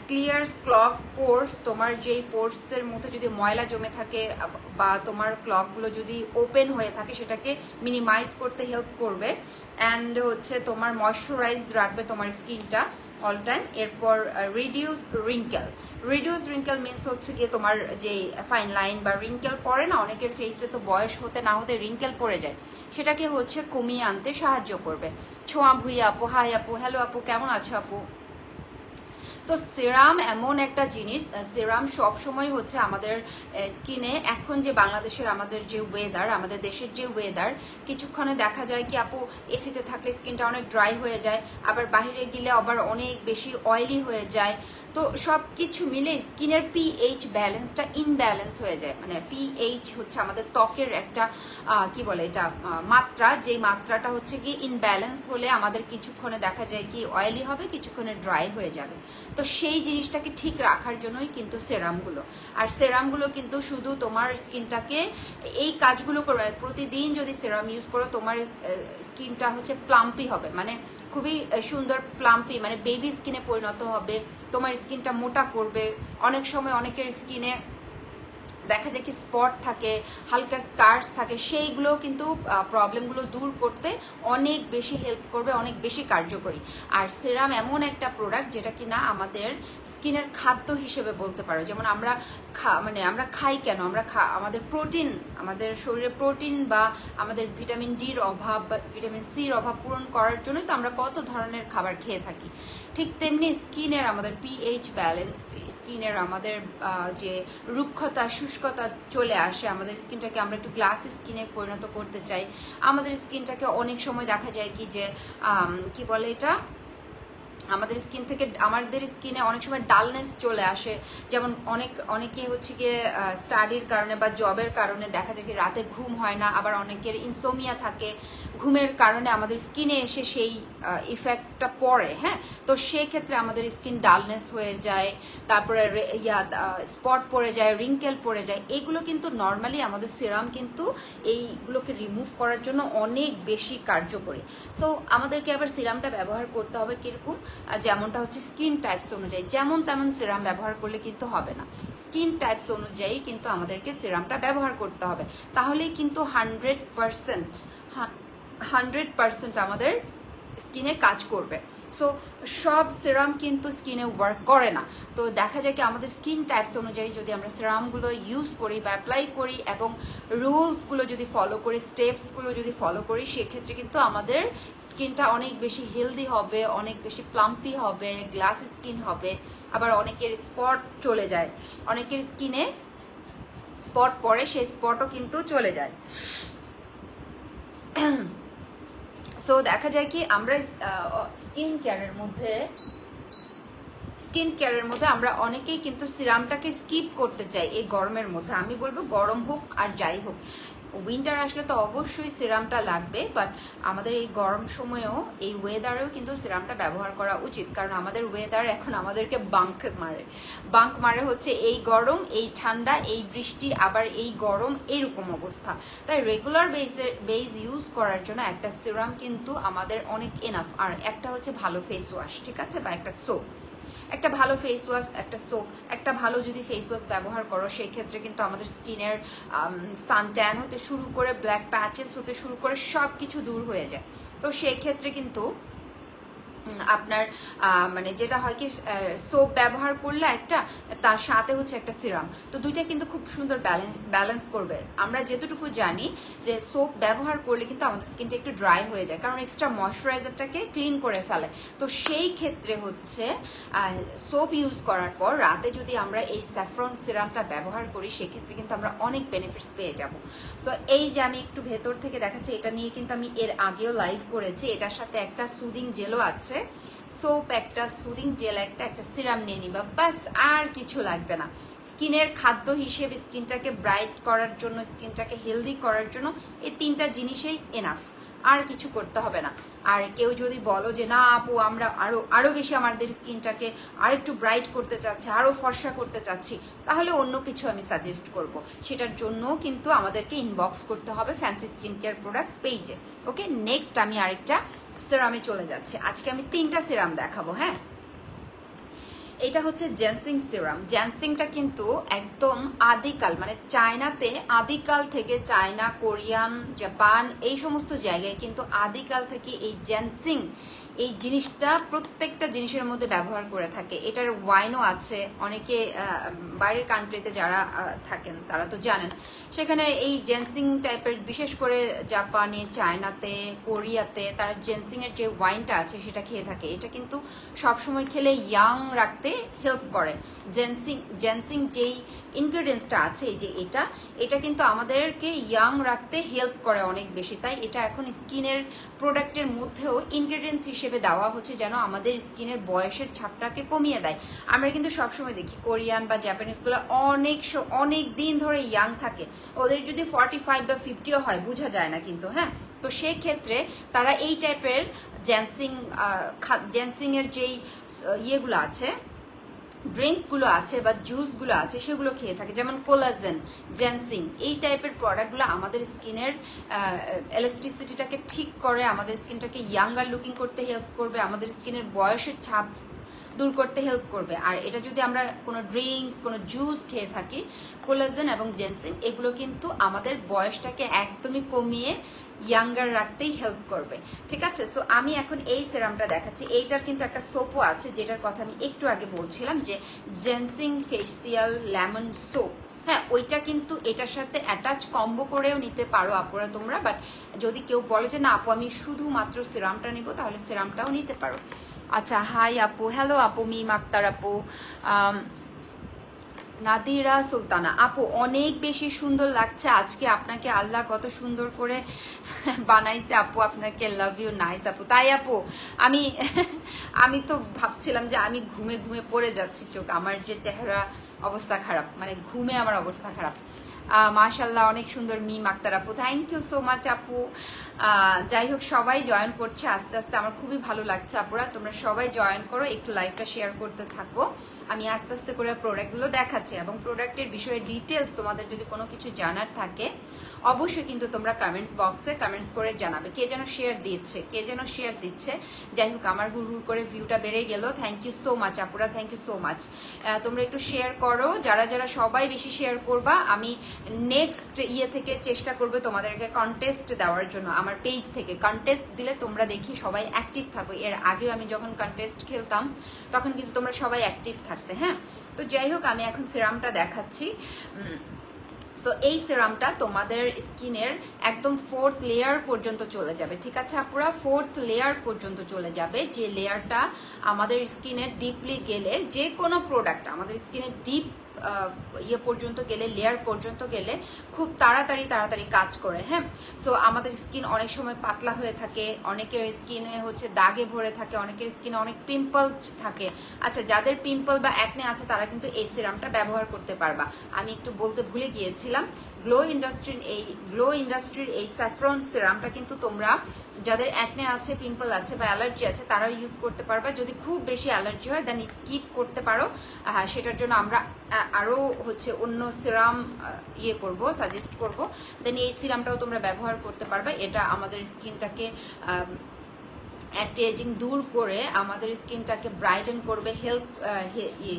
ক্লিয়ার্স ক্লগ পোর্স। তোমার যেই পোর্সের মধ্যে যদি ময়লা জমে থাকে বা তোমার ক্লগগুলো যদি ওপেন হয়ে থাকে, সেটাকে মিনিমাইজ করতে হেল্প করবে। অ্যান্ড হচ্ছে তোমার ময়শ্চারাইজ রাখবে তোমার স্কিনটা অল টাইম। এরপর রিডিউস রিঙ্কেল মিনস হচ্ছে গিয়ে তোমার যে ফাইন লাইন বা রিঙ্কেল পড়ে না অনেকের ফেসে, তো বয়স হতে না হতে রিঙ্কেল পড়ে যায়, সেটাকে হচ্ছে কমিয়ে আনতে সাহায্য করবে। ছোঁয়া ভুইয়া আপু, হাই আপু, হ্যালো আপু, কেমন আছো আপু? সো সিরাম এমন একটা জিনিস, সিরাম সবসময় হচ্ছে আমাদের স্কিনে, এখন যে বাংলাদেশের আমাদের যে ওয়েদার, আমাদের দেশের যে ওয়েদার, কিছুক্ষণে দেখা যায় কি আপু এসিতে থাকলে স্কিনটা অনেক ড্রাই হয়ে যায়, আবার বাইরে গেলে আবার অনেক বেশি অয়েলি হয়ে যায়। তো সব কিছু মিলে স্কিনের পিএইচ ব্যালেন্সটা ইনব্যালেন্স হয়ে যায়। মানে পিএইচ হচ্ছে আমাদের ত্বকের একটা কি বলে এটা মাত্রা, যেই মাত্রাটা হচ্ছে কি ইনব্যালেন্স হলে আমাদের কিছুক্ষণে দেখা যায় কি অয়েলি হবে, কিছুক্ষণে ড্রাই হয়ে যাবে। তো সেই জিনিসটাকে ঠিক রাখার জন্যই কিন্তু সেরামগুলো। আর সেরামগুলো কিন্তু শুধু তোমার স্কিনটাকে এই কাজগুলো করবে। প্রতিদিন যদি সেরাম ইউজ করো, তোমার স্কিনটা হচ্ছে প্লাম্পি হবে, মানে খুবই সুন্দর প্লাম্পি, মানে বেবি স্কিনে পরিণত হবে। তোমার স্কিনটা মোটা করবে। অনেক সময় অনেকের স্কিনে দেখা যায় কি স্পট থাকে, হালকা স্কার্স থাকে, সেইগুলো কিন্তু প্রবলেমগুলো দূর করতে অনেক বেশি হেল্প করবে, অনেক বেশি কার্যকরী। আর সেরাম এমন একটা প্রোডাক্ট যেটা কিনা আমাদের স্কিনের খাদ্য হিসেবে বলতে পারো। যেমন আমরা আমরা খাই কেন, আমাদের প্রোটিন, আমাদের শরীরে প্রোটিন বা আমাদের ভিটামিন ডির অভাব বা ভিটামিন সির অভাব পূরণ করার জন্যই তো আমরা কত ধরনের খাবার খেয়ে থাকি। ঠিক তেমনি স্কিনের আমাদের পিএইচ ব্যালেন্স, স্কিনের আমাদের যে রুক্ষতা শুষ্কতা চলে আসে, আমাদের স্কিনটাকে আমরা একটু গ্লাসি স্কিনে পরিণত করতে চাই। আমাদের স্কিনটাকে অনেক সময় দেখা যায় কি যে কি বলে এটা, আমাদের স্কিনে অনেক সময় ডালনেস চলে আসে। যেমন অনেকে হচ্ছে গিয়ে স্টাডির কারণে বা জবের কারণে দেখা যায় কি রাতে ঘুম হয় না, আবার অনেকের ইনসোমিয়া থাকে, ঘুমের কারণে আমাদের স্কিনে এসে সেই ইফেক্টটা পড়ে। হ্যাঁ, তো সেক্ষেত্রে আমাদের স্কিন ডালনেস হয়ে যায়, তারপরে স্পট পড়ে যায়, রিঙ্কেল পড়ে যায়। এগুলো কিন্তু নর্মালি আমাদের সিরাম কিন্তু এইগুলোকে রিমুভ করার জন্য অনেক বেশি কার্যকরী। সো আমাদেরকে আবার সিরামটা ব্যবহার করতে হবে কিরকম, যেমনটা হচ্ছে স্কিন টাইপস অনুযায়ী। যেমন তেমন সিরাম ব্যবহার করলে কিন্তু হবে না, স্কিন টাইপস অনুযায়ী কিন্তু আমাদেরকে সিরামটা ব্যবহার করতে হবে। তাহলেই কিন্তু 100% আমাদের স্কিনে কাজ করবে। সো সব সিরাম কিন্তু স্কিনে ওয়ার্ক করে না। তো দেখা যায় কি আমাদের স্কিন টাইপস অনুযায়ী যদি আমরা সিরামগুলো ইউজ করি বা অ্যাপ্লাই করি এবং রুলসগুলো যদি ফলো করি, স্টেপসগুলো যদি ফলো করি, সেক্ষেত্রে কিন্তু আমাদের স্কিনটা অনেক বেশি হেলদি হবে, অনেক বেশি প্লাম্পি হবে, গ্লাস স্কিন হবে। আবার অনেকের স্পট চলে যায়, অনেকের স্কিনে স্পট পড়ে, সেই স্পটও কিন্তু চলে যায়। সো দেখা যায় কি আমরা স্কিন কেয়ারের মধ্যে আমরা অনেকেই কিন্তু সিরামটাকে স্কিপ করতে চাই এই গরমের মধ্যে। আমি বলবো গরম হোক আর যাই হোক, উইন্টার আসলে তো অবশ্যই সিরামটা লাগবে, বাট আমাদের এই গরম সময়েও এই ওয়েদারেও কিন্তু সিরামটা ব্যবহার করা উচিত। কারণ আমাদের ওয়েদার এখন আমাদেরকে বাঙ্ক মারে হচ্ছে এই গরম, এই ঠান্ডা, এই বৃষ্টি, আবার এই গরম, এইরকম অবস্থা। তাই রেগুলার বেস ইউজ করার জন্য একটা সিরাম কিন্তু আমাদের অনেক এনাফ। আর একটা হচ্ছে ভালো ফেস ওয়াশ, ঠিক আছে, বা একটা সোপ। একটা ভালো ফেস ওয়াশ, একটা সোপ, একটা ভালো যদি ফেস ওয়াশ ব্যবহার করো, সেই ক্ষেত্রে কিন্তু আমাদের স্কিনের সান ট্যান হতে শুরু করে ব্ল্যাক প্যাচেস হতে শুরু করে সব কিছু দূর হয়ে যায়। তো সেই ক্ষেত্রে কিন্তু আপনার মানে যেটা হয় কি সোপ ব্যবহার করলে একটা, তার সাথে হচ্ছে একটা সিরাম, তো দুইটা কিন্তু খুব সুন্দর ব্যালেন্স করবে। আমরা যেতটুকু জানি যে সোপ ব্যবহার করলে কিন্তু আমাদের স্কিনটা একটু ড্রাই হয়ে যায়, কারণ এক্সট্রা ময়শ্চারাইজারটাকে ক্লিন করে ফেলে। তো সেই ক্ষেত্রে হচ্ছে সোপ ইউজ করার পর রাতে যদি আমরা এই স্যাফরন সিরামটা ব্যবহার করি, সেক্ষেত্রে কিন্তু আমরা অনেক বেনিফিটস পেয়ে যাব। সো এই যে আমি একটু ভেতর থেকে দেখাচ্ছি, এটা নিয়ে কিন্তু আমি এর আগেও লাইভ করেছি। এটার সাথে একটা সুদিং জেলও আছে, সোপ একটা, সুদিং জেল একটা সিরাম নিয়ে নিবা, বাস, আর কিছু লাগবে না। স্কিনের খাদ্য হিসেবে স্কিনটাকে ব্রাইট করার জন্য, স্কিনটাকে হেলদি করার জন্য এই তিনটা জিনিসই এনাফ, আর কিছু করতে হবে না। আর কেউ যদি বলো যে না আপু আমরা আরো বেশি আমাদের স্কিনটাকে আরেকটু ব্রাইট করতে চাচ্ছি, আরো ফর্সা করতে চাচ্ছি, তাহলে অন্য কিছু আমি সাজেস্ট করব। সেটার জন্য কিন্তু আমাদেরকে ইনবক্স করতে হবে ফ্যান্সি স্কিন কেয়ার প্রোডাক্টস পেজে। ওকে, নেক্সট আমি আরেকটা সিরামে চলে যাচ্ছে। আজকে আমি 3টা সিরাম দেখাবো। হ্যাঁ, এটা হচ্ছে জেনসিং সিরাম। জেনসিংটা কিন্তু একদম আদিকাল, মানে চায়নাতে আদিকাল থেকে, চায়না, কোরিয়ান, জাপান, এই সমস্ত জায়গায় কিন্তু আদিকাল থেকে এই জেনসিং এই জিনিসটা প্রত্যেকটা জিনিসের মধ্যে ব্যবহার করে থাকে। এটার ওয়াইনও আছে। অনেকে বাইরের কান্ট্রিতে যারা থাকেন তারা তো জানেন, সেখানে এই জেনসিং টাইপের, বিশেষ করে জাপানে, চায়নাতে, কোরিয়াতে তারা জেনসিং এর যে ওয়াইনটা আছে সেটা খেয়ে থাকে। এটা কিন্তু সবসময় খেলে ইয়াং রাখতে হেল্প করে। জেনসিং যেই ইনগ্রেডিয়েন্টসটা আছে, এই যে এটা কিন্তু আমাদেরকে ইয়াং রাখতে হেল্প করে অনেক বেশি। তাই এটা এখন স্কিনের প্রোডাক্টের মধ্যেও ইনগ্রেডিয়েন্টস হিসেবে দেওয়া হচ্ছে, যেন আমাদের স্কিনের বয়সের ছাপটাকে কমিয়ে দেয়। আমরা কিন্তু সবসময় দেখি কোরিয়ান বা জাপানিজগুলো অনেক দিন ধরে ইয়াং থাকে। ওদের যদি 45 বা 50ও হয় বোঝা যায় না কিন্তু। হ্যাঁ, তো সেক্ষেত্রে তারা এই টাইপের জেনসিং এর যেই ইয়েগুলো আছে, ড্রিঙ্কসগুলো আছে বা জুসগুলো আছে, সেগুলো খেয়ে থাকে। যেমন কোলাজেন, জেনসিং, এই টাইপের প্রোডাক্টগুলো আমাদের স্কিনের এলাস্টিসিটিটাকে ঠিক করে, আমাদের স্কিনটাকে ইয়াঙ্গার লুকিং করতে হেল্প করবে, আমাদের স্কিনের বয়সের ছাপ দূর করতে হেল্প করবে। আর এটা যদি আমরা কোনো ড্রিঙ্কস, কোনো জুস খেয়ে থাকি, কোলাজেন এবং জেনসিং এগুলো কিন্তু আমাদের বয়সটাকে একদমই কমিয়ে ইয়াঙ্গার রাখতেই হেল্প করবে। ঠিক আছে, সো আমি এখন এই সিরামটা দেখাচ্ছি। এইটার কিন্তু একটা সোপও আছে, যেটার কথা আমি একটু আগে বলছিলাম, যে জেনসিং ফেসিয়াল লেমন সোপ। হ্যাঁ, ওইটা কিন্তু এটার সাথে অ্যাটাচ কম্বো করেও নিতে পারো আপুরা তোমরা। বাট যদি কেউ বলে যে না আপু আমি শুধুমাত্র সিরামটা নিব, তাহলে সিরামটাও নিতে পারো। আচ্ছা, হাই আপু, হ্যালো আপু, মিম আক্তার আপু, নাদিরা সুলতানা আপু, অনেক বেশি সুন্দর লাগছে আজকে আপনাকে, আল্লাহ কত সুন্দর করে বানাইছে আপু আপনাকে, লাভ ইউ, নাইস আপু। তাই আপু আমি তো ভাবছিলাম যে আমি ঘুমে পড়ে যাচ্ছি, চোখ আমার যে চেহারা অবস্থা খারাপ, মানে ঘুমে আমার অবস্থা খারাপ। মাশাল্লাহ, অনেক সুন্দর মিম আক্তার আপু, থ্যাংক ইউ সো মাচ আপু। যাই হোক, সবাই জয়েন করছে আস্তে আস্তে, আমার খুবই ভালো লাগছে আপুরা, তোমরা সবাই জয়েন করো, একটু লাইভটা শেয়ার করতে থাকো। আমি আস্তে আস্তে করে প্রোডাক্টগুলো দেখাচ্ছি, এবং প্রোডাক্টের বিষয়ে ডিটেলস তোমাদের যদি কোনো কিছু জানার থাকে অবশ্যই কিন্তু তোমরা কমেন্টস বক্সে কমেন্টস করে জানাবে কে যেন শেয়ার দিচ্ছে। যাই হোক, আমার হুড় করে ভিউটা বেড়ে গেল। থ্যাংক ইউ সো মাচ আপুরা, থ্যাংক ইউ সো মাচ। তোমরা একটু শেয়ার করো, যারা সবাই বেশি শেয়ার করবা। আমি নেক্সট থেকে চেষ্টা করবো তোমাদেরকে কন্টেস্ট দেওয়ার জন্য। আমার পেজ থেকে কন্টেস্ট দিলে তোমরা দেখি সবাই অ্যাক্টিভ থাকো। এর আগেও আমি যখন কন্টেস্ট খেলতাম তখন কিন্তু তোমরা সবাই অ্যাক্টিভ থাকতে। হ্যাঁ, তো যাই হোক, আমি এখন সিরামটা দেখাচ্ছি। সো এই সিরামটা তোমাদের স্কিনের একদম 4th লেয়ার পর্যন্ত চলে যাবে। ঠিক আছে আপুরা, 4th লেয়ার পর্যন্ত চলে যাবে, যে লেয়ারটা আমাদের স্কিনের ডিপলি গেলে, যে কোনো প্রোডাক্ট আমাদের স্কিনের ডিপ পর্যন্ত গেলে, লেয়ার পর্যন্ত গেলে খুব তাড়াতাড়ি কাজ করে। হ্যাঁ, সো আমাদের স্কিন অনেক সময় পাতলা হয়ে থাকে, অনেকের স্কিনে হচ্ছে দাগে ভরে থাকে, অনেকের স্কিনে অনেক পিম্পল থাকে। আচ্ছা, যাদের পিম্পল বা অ্যাকনে আছে তারা কিন্তু এই সিরামটা ব্যবহার করতে পারবা। আমি একটু বলতে ভুলে গিয়েছিলাম, গ্লো ইন্ডাস্ট্রির এই স্যাফরন সিরামটা কিন্তু তোমরা যাদের অ্যাকনে আছে, পিম্পল আছে বা অ্যালার্জি আছে তারাও ইউজ করতে পারবা। যদি খুব বেশি অ্যালার্জি হয় দেন স্কিপ করতে পারো। সেটার জন্য আমরা আরো হচ্ছে অন্য সিরাম সাজেস্ট করব। দেন এই সিরামটাও তোমরা ব্যবহার করতে পারবে। এটা আমাদের স্কিনটাকে অ্যান্টি এজিং দূর করে আমাদের স্কিনটাকে ব্রাইটেন করবে,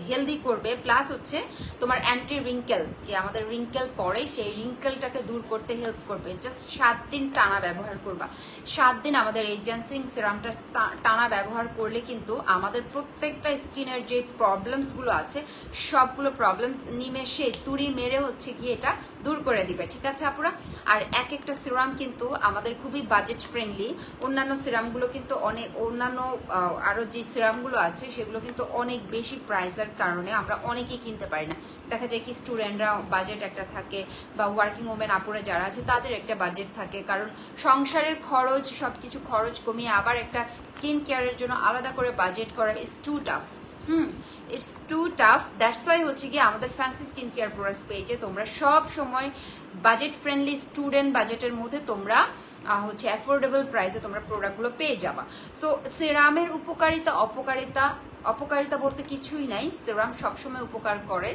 হেলদি করবে, প্লাস হচ্ছে তোমার অ্যান্টি রিঙ্কেল, যে আমাদের রিঙ্কেল পড়ে সেই রিঙ্কেলটাকে দূর করতে হেল্প করবে। জাস্ট 7 দিন টানা ব্যবহার করবা। 7 দিন আমাদের এই জেন্সিং সিরামটা টানা ব্যবহার করলে কিন্তু আমাদের প্রত্যেকটা স্কিনের যে প্রবলেমসগুলো আছে সবগুলো প্রবলেমস নিমেষে তুড়ি মেরে হচ্ছে কি এটা দূর করে দিবে। ঠিক আছে আপুরা, আর এক একটা সিরাম কিন্তু আমাদের খুবই বাজেট ফ্রেন্ডলি। অন্যান্য সিরামগুলো কিন্তু অন্যান্য আরো যে সিরামগুলো আছে সেগুলো কিন্তু অনেক বেশি প্রাইসের কারণে আমরা অনেকেই কিনতে পারি না। দেখা যায় কি স্টুডেন্টরা বাজেট একটা থাকে, বা ওয়ার্কিং ওমেন আপুরা যারা আছে তাদের একটা বাজেট থাকে, কারণ সংসারের খরচ, সবকিছু খরচ কমিয়ে আবার একটা স্কিন কেয়ারের জন্য আলাদা করে বাজেট করা is too tough. It's too tough. That's why হচ্ছে কি আমাদের ফ্যান্সি স্কিন কেয়ার প্রোডাক্টস পেজে তোমরা সব সময় বাজেট ফ্রেন্ডলি, স্টুডেন্ট বাজেটের মধ্যে তোমরা হচ্ছে অ্যাফোর্ডেবল প্রাইসে তোমরা প্রোডাক্টগুলো পেয়ে যাবা। সো সিরামের অপকারিতা বলতে কিছুই নাই। সিরাম সবসময় উপকার করে,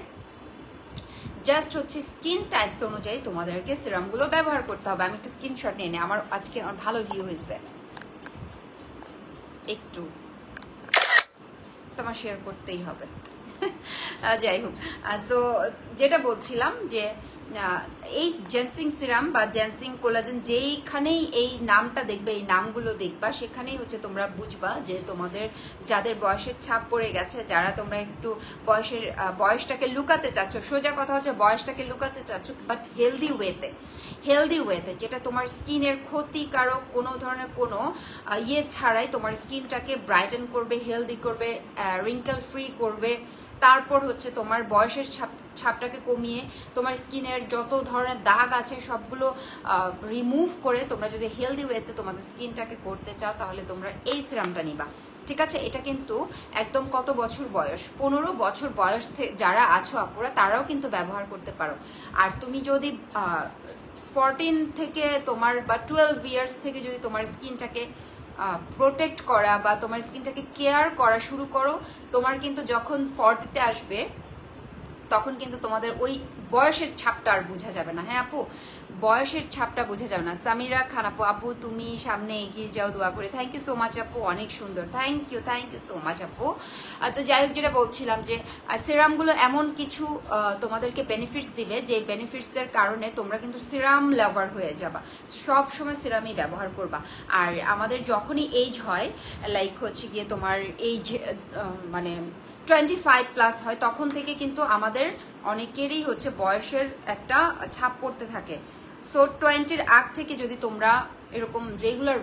জাস্ট হচ্ছে স্কিন টাইপস অনুযায়ী তোমাদেরকে সিরামগুলো ব্যবহার করতে হবে। আমি একটা স্ক্রিনশট নিয়ে নিই, আমার আজকে ভালো ভিউ হয়েছে, একটু তোমার শেয়ার করতেই হবে। যাই হোক, সো যেটা বলছিলাম যে এই জেন্সিং সিরাম বা জেন্সিং কোলাজেন যেইখানেই এই নামটা দেখবে, এই নামগুলো দেখবা, সেখানেই হচ্ছে তোমরা বুঝবা যে তোমাদের যাদের বয়সের ছাপ পড়ে গেছে, যারা তোমরা একটু বয়সটাকে লুকাতে চাচ্ছ, সোজা কথা হচ্ছে বয়সটাকে লুকাতে চাচ্ছ, বাট হেলদি ওয়েতে, যেটা তোমার স্কিনের ক্ষতিকারক কোনো ধরনের কোনো ছাড়াই তোমার স্কিনটাকে ব্রাইটেন করবে, হেলদি করবে, রিঙ্কেল ফ্রি করবে। তারপর হচ্ছে তোমার বয়সের ছাপটাকে কমিয়ে তোমার স্কিনের যত ধরনের দাগ আছে সবগুলো রিমুভ করে তোমরা যদি হেলদি ওয়েতে তোমাদের স্কিনটাকে করতে চাও তাহলে তোমরা এই সিরামটা নিবা। ঠিক আছে, এটা কিন্তু একদম কত বছর বয়স, 15 বছর বয়স যারা আছো আপুরা তারাও কিন্তু ব্যবহার করতে পারো। আর তুমি যদি 14 থেকে তোমার বা 12 ইয়ার্স থেকে যদি তোমার স্কিনটাকে প্রোটেক্ট করা বা তোমার স্কিনটাকে কেয়ার করা শুরু করো, তোমার কিন্তু যখন 40-তে আসবে তখন কিন্তু তোমাদের ওই বয়সের ছাপটা আর বোঝা যাবে না। হ্যাঁ আপু, বয়সের ছাপটা বোঝা যাবে না। সামিরা খান আপু, তুমি সামনে এগিয়ে যাও দোয়া করে। থ্যাংক ইউ সো মাচ আপু, অনেক সুন্দর, থ্যাংক ইউ সো মাচ আপু। তো যাই হোক, যেটা বলছিলাম যে সিরামগুলো এমন কিছু তোমাদেরকে বেনিফিটস দিবে, যে বেনিফিটসের কারণে তোমরা কিন্তু সিরাম লাভার হয়ে যাবা, সব সময় সিরামই ব্যবহার করবা। আর আমাদের যখনই এজ হয়, লাইক হচ্ছে গিয়ে তোমার এজ মানে 25+ হয়, তখন থেকে কিন্তু আমাদের অনেকেরই হচ্ছে বয়সের একটা ছাপ পড়তে থাকে। সো 20-র আগ থেকে যদি তোমরা এরকম রেগুলার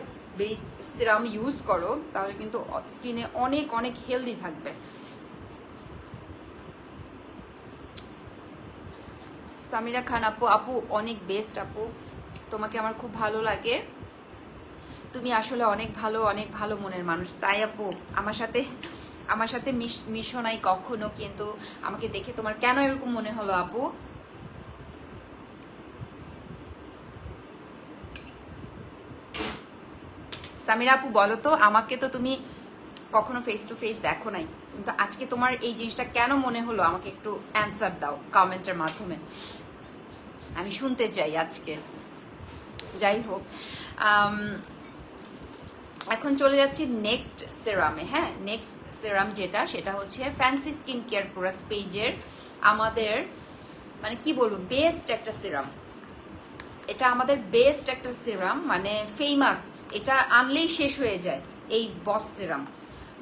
সিরাম ইউজ করো তাহলে কিন্তু স্কিনে অনেক অনেক হেলদি থাকবে। সামিরা খান আপু অনেক বেস্ট আপু, তোমাকে আমার খুব ভালো লাগে, তুমি আসলে অনেক ভালো মনের মানুষ। তাই আপু, আমার সাথে মিশো নাই কখনো, কিন্তু আমাকে দেখে তোমার কেন এরকম মনে হলো আপু? সামিরা আপু বলো তো, আমাকে তো তুমি কখনো ফেস টু ফেস দেখো নাই, কিন্তু আজকে তোমার এই জিনিসটা কেন মনে হলো আমাকে একটু অ্যান্সার দাও কমেন্টের মাধ্যমে, আমি শুনতে চাই আজকে। যাই হোক, এখন চলে যাচ্ছি নেক্সট সিরামে। হ্যাঁ, নেক্সট সিরাম যেটা, সেটা হচ্ছে ফ্যান্সি স্কিন কেয়ার প্রোডাক্টস পেজের আমাদের মানে কি বলবো বেস্ট একটা সিরাম। এটা আমাদের বেস্ট একটা সিরাম, মানে ফেমাস, এটা আনলেই শেষ হয়ে যায় এই বস সিরাম।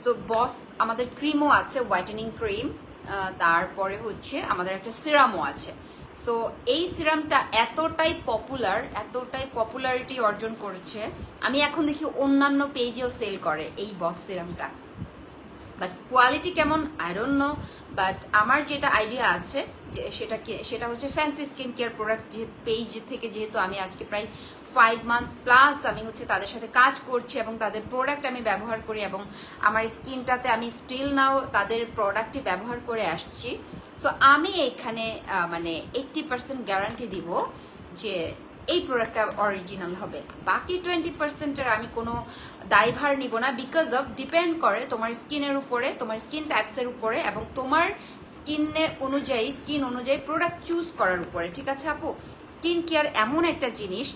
সো বস আমাদের ক্রিমও আছে, হোয়াইটেনিং ক্রিম, তারপরে হচ্ছে আমাদের একটা সিরামও আছে। সো এই সিরামটা এতটাই পপুলারিটি অর্জন করেছে, আমি এখন দেখি অন্যান্য পেজেও সেল করে এই বস সিরামটা। বাট কোয়ালিটি কেমন আই ডোন্ট নো, বাট আমার যেটা আইডিয়া আছে যে সেটা হচ্ছে fancy skin care products page থেকে, যেহেতু আমি আজকে প্রায় 5 মান্থস প্লাস আমি হচ্ছে তাদের সাথে কাজ করছি এবং তাদের প্রোডাক্ট আমি ব্যবহার করি এবং আমার স্কিনটাতে আমি স্টিল নাও তাদের প্রোডাক্টই ব্যবহার করে আসছি। সো আমি এখানে মানে 80% গ্যারান্টি দিব যে এই প্রোডাক্টটা অরিজিনাল হবে। বাকি 20%-এর আমি কোনো দায়ভার নিব না, বিকজ অফ ডিপেন্ড করে তোমার স্কিনের উপরে, তোমার স্কিন টাইপসের উপরে এবং তোমার স্কিন অনুযায়ী প্রোডাক্ট চুজ করার উপরে। ঠিক আছে আপু, স্কিন কেয়ার এমন একটা জিনিস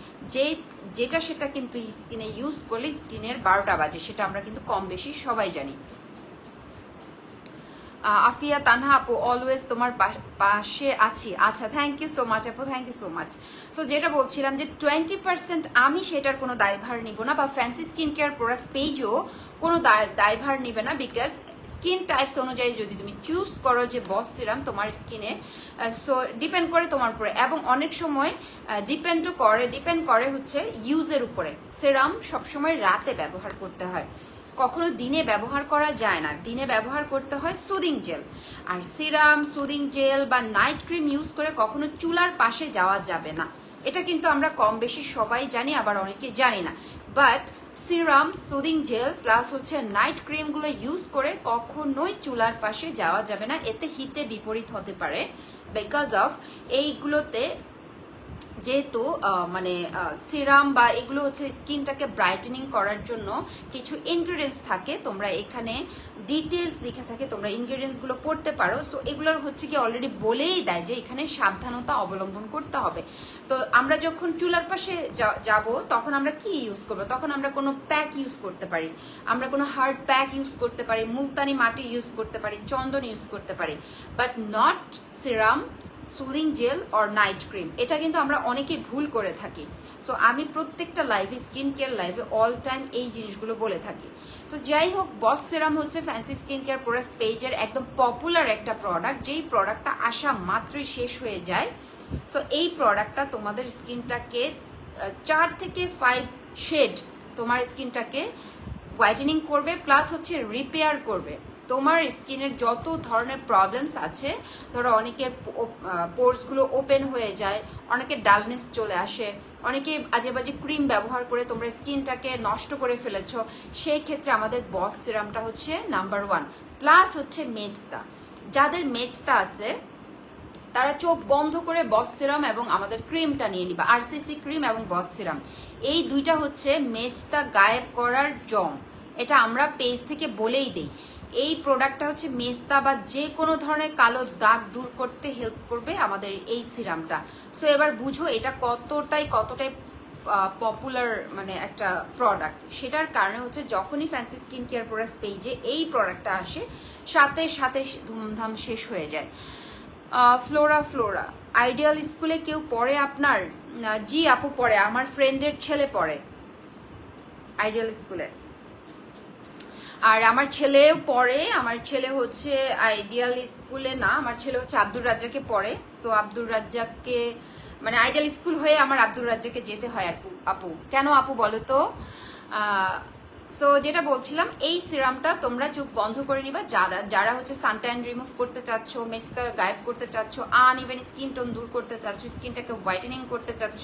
যেটা কিন্তু স্কিনে ইউজ করলে স্কিনের 12টা বাজে, সেটা আমরা কিন্তু কম বেশি সবাই জানি। আফিয়া তানহা আপু, অলওয়েজ তোমার পাশে আছি। আচ্ছা, থ্যাংক ইউ সো মাচ আপু, thank you so much. So যেটা বলছিলাম যে 20% আমি সেটার কোনো দায়ভার নিব না, বা ফ্যান্সি স্কিন কেয়ার প্রোডাক্টস পেজও কোনো দায়ভার নিবে না, বিকজ স্কিন টাইপস অনুযায়ী যদি তুমি চুজ করো যে বস সিরাম তোমার স্কিনে, সো ডিপেন্ড করে তোমার উপরে, এবং অনেক সময় ডিপেন্ড করে হচ্ছে ইউজের উপরে। সিরাম সবসময় রাতে ব্যবহার করতে হয়, কখনো দিনে ব্যবহার করা যায় না, দিনে ব্যবহার করতে হয় সুদিং জেল। আর সিরাম, সুদিং জেল বা নাইট ক্রিম ইউজ করে কখনো চুলার পাশে যাওয়া যাবে না, এটা কিন্তু আমরা কম বেশি সবাই জানি, আবার অনেকে জানি না। But serum, soothing jail plus হচ্ছে নাইট ক্রিমগুলো ইউজ করে কখনোই চুলার পাশে যাওয়া যাবে না, এতে হিতে বিপরীত হতে পারে। বিকজ অফ এইগুলোতে যেহেতু মানে সিরাম বা এগুলো হচ্ছে স্কিনটাকে ব্রাইটেনিং করার জন্য কিছু ইনগ্রেডিয়েন্টস থাকে, তোমরা এখানে ডিটেলস লেখা থাকে, তোমরা ইনগ্রেডিয়েন্টসগুলো পড়তে পারো। সো এগুলোর হচ্ছে কি অলরেডি বলেই দেয় যে এখানে সাবধানতা অবলম্বন করতে হবে। তো আমরা যখন চুলার পাশে যাব তখন আমরা কি ইউজ করবো? তখন আমরা কোনো প্যাক ইউজ করতে পারি, আমরা কোনো হার্ড প্যাক ইউজ করতে পারি, মুলতানি মাটি ইউজ করতে পারি, চন্দন ইউজ করতে পারি, but not serum, soothing jail or night cream. এটা কিন্তু আমরা অনেকে ভুল করে থাকি। সো আমি প্রত্যেকটা লাইভে, স্কিন কেয়ার লাইভে অল টাইম এই জিনিসগুলো বলে থাকি। তো যাই হোক, বস সিরাম হচ্ছে ফ্যান্সি স্কিন কেয়ার প্রোডাক্টস পেজের একদম পপুলার একটা প্রোডাক্ট, যেই প্রোডাক্টটা আসা মাত্রই শেষ হয়ে যায়। সো এই প্রোডাক্টটা তোমাদের স্কিনটাকে 4 থেকে 5 শেড তোমার স্কিনটাকে হোয়াইটেনিং করবে, প্লাস হচ্ছে রিপেয়ার করবে। তোমার স্কিনের যত ধরনের প্রবলেমস আছে, ধরো অনেকের পোর্সগুলো ওপেন হয়ে যায়, অনেকের ডালনেস চলে আসে, অনেকে আজে বাজে ক্রিম ব্যবহার করে তোমরা স্কিনটাকে নষ্ট করে ফেলেছ, সেই ক্ষেত্রে আমাদের বস সিরামটা হচ্ছে নাম্বার 1। প্লাস হচ্ছে মেজদা, যাদের মেজদা আছে তারা চোখ বন্ধ করে বস সিরাম এবং আমাদের ক্রিমটা নিয়ে নিবা, আরসিসি ক্রিম এবং বস সিরাম। এই দুইটা হচ্ছে মেজদা গায়েব করার জম, এটা আমরা পেজ থেকে বলেই দিই। এই প্রোডাক্টটা হচ্ছে মেজদা বা যে কোনো ধরনের কালো দাগ দূর করতে হেল্প করবে আমাদের এই সিরামটা। সো এবার বুঝো এটা কতটাই পপুলার মানে একটা প্রোডাক্ট। সেটার কারণে হচ্ছে যখনই ফ্যান্সি স্কিন কেয়ার প্রোডাক্টস পেজে এই প্রোডাক্টটা আসে, সাথে সাথে ধুমধাম শেষ হয়ে যায়। ফ্লোরা আইডিয়াল স্কুলে কেউ পড়ে আপনার? জি আপু পড়ে, আমার ফ্রেন্ডের ছেলে পড়ে আইডিয়াল স্কুলে, আর আমার ছেলেও পড়ে। আমার ছেলে হচ্ছে আইডিয়াল স্কুলে না, আমার ছেলে হচ্ছে আব্দুর রাজ্জাকে পড়ে। সো আব্দুর রাজ্জাককে মানে আইডিয়াল স্কুল হয়ে আমার আব্দুর রাজ্জাকে যেতে হয় আপু। কেন আপু বলো তো? সো যেটা বলছিলাম, এই সিরামটা তোমরা চোখ বন্ধ করে নিবা, যারা হচ্ছে সানট্যান রিমুভ করতে চাচ্ছ, মেজদা গায়েব করতে চাচ্ছ, আনইভেন স্কিন টোন দূর করতে চাচ্ছ, স্কিনটাকে হোয়াইটেনিং করতে চাচ্ছ,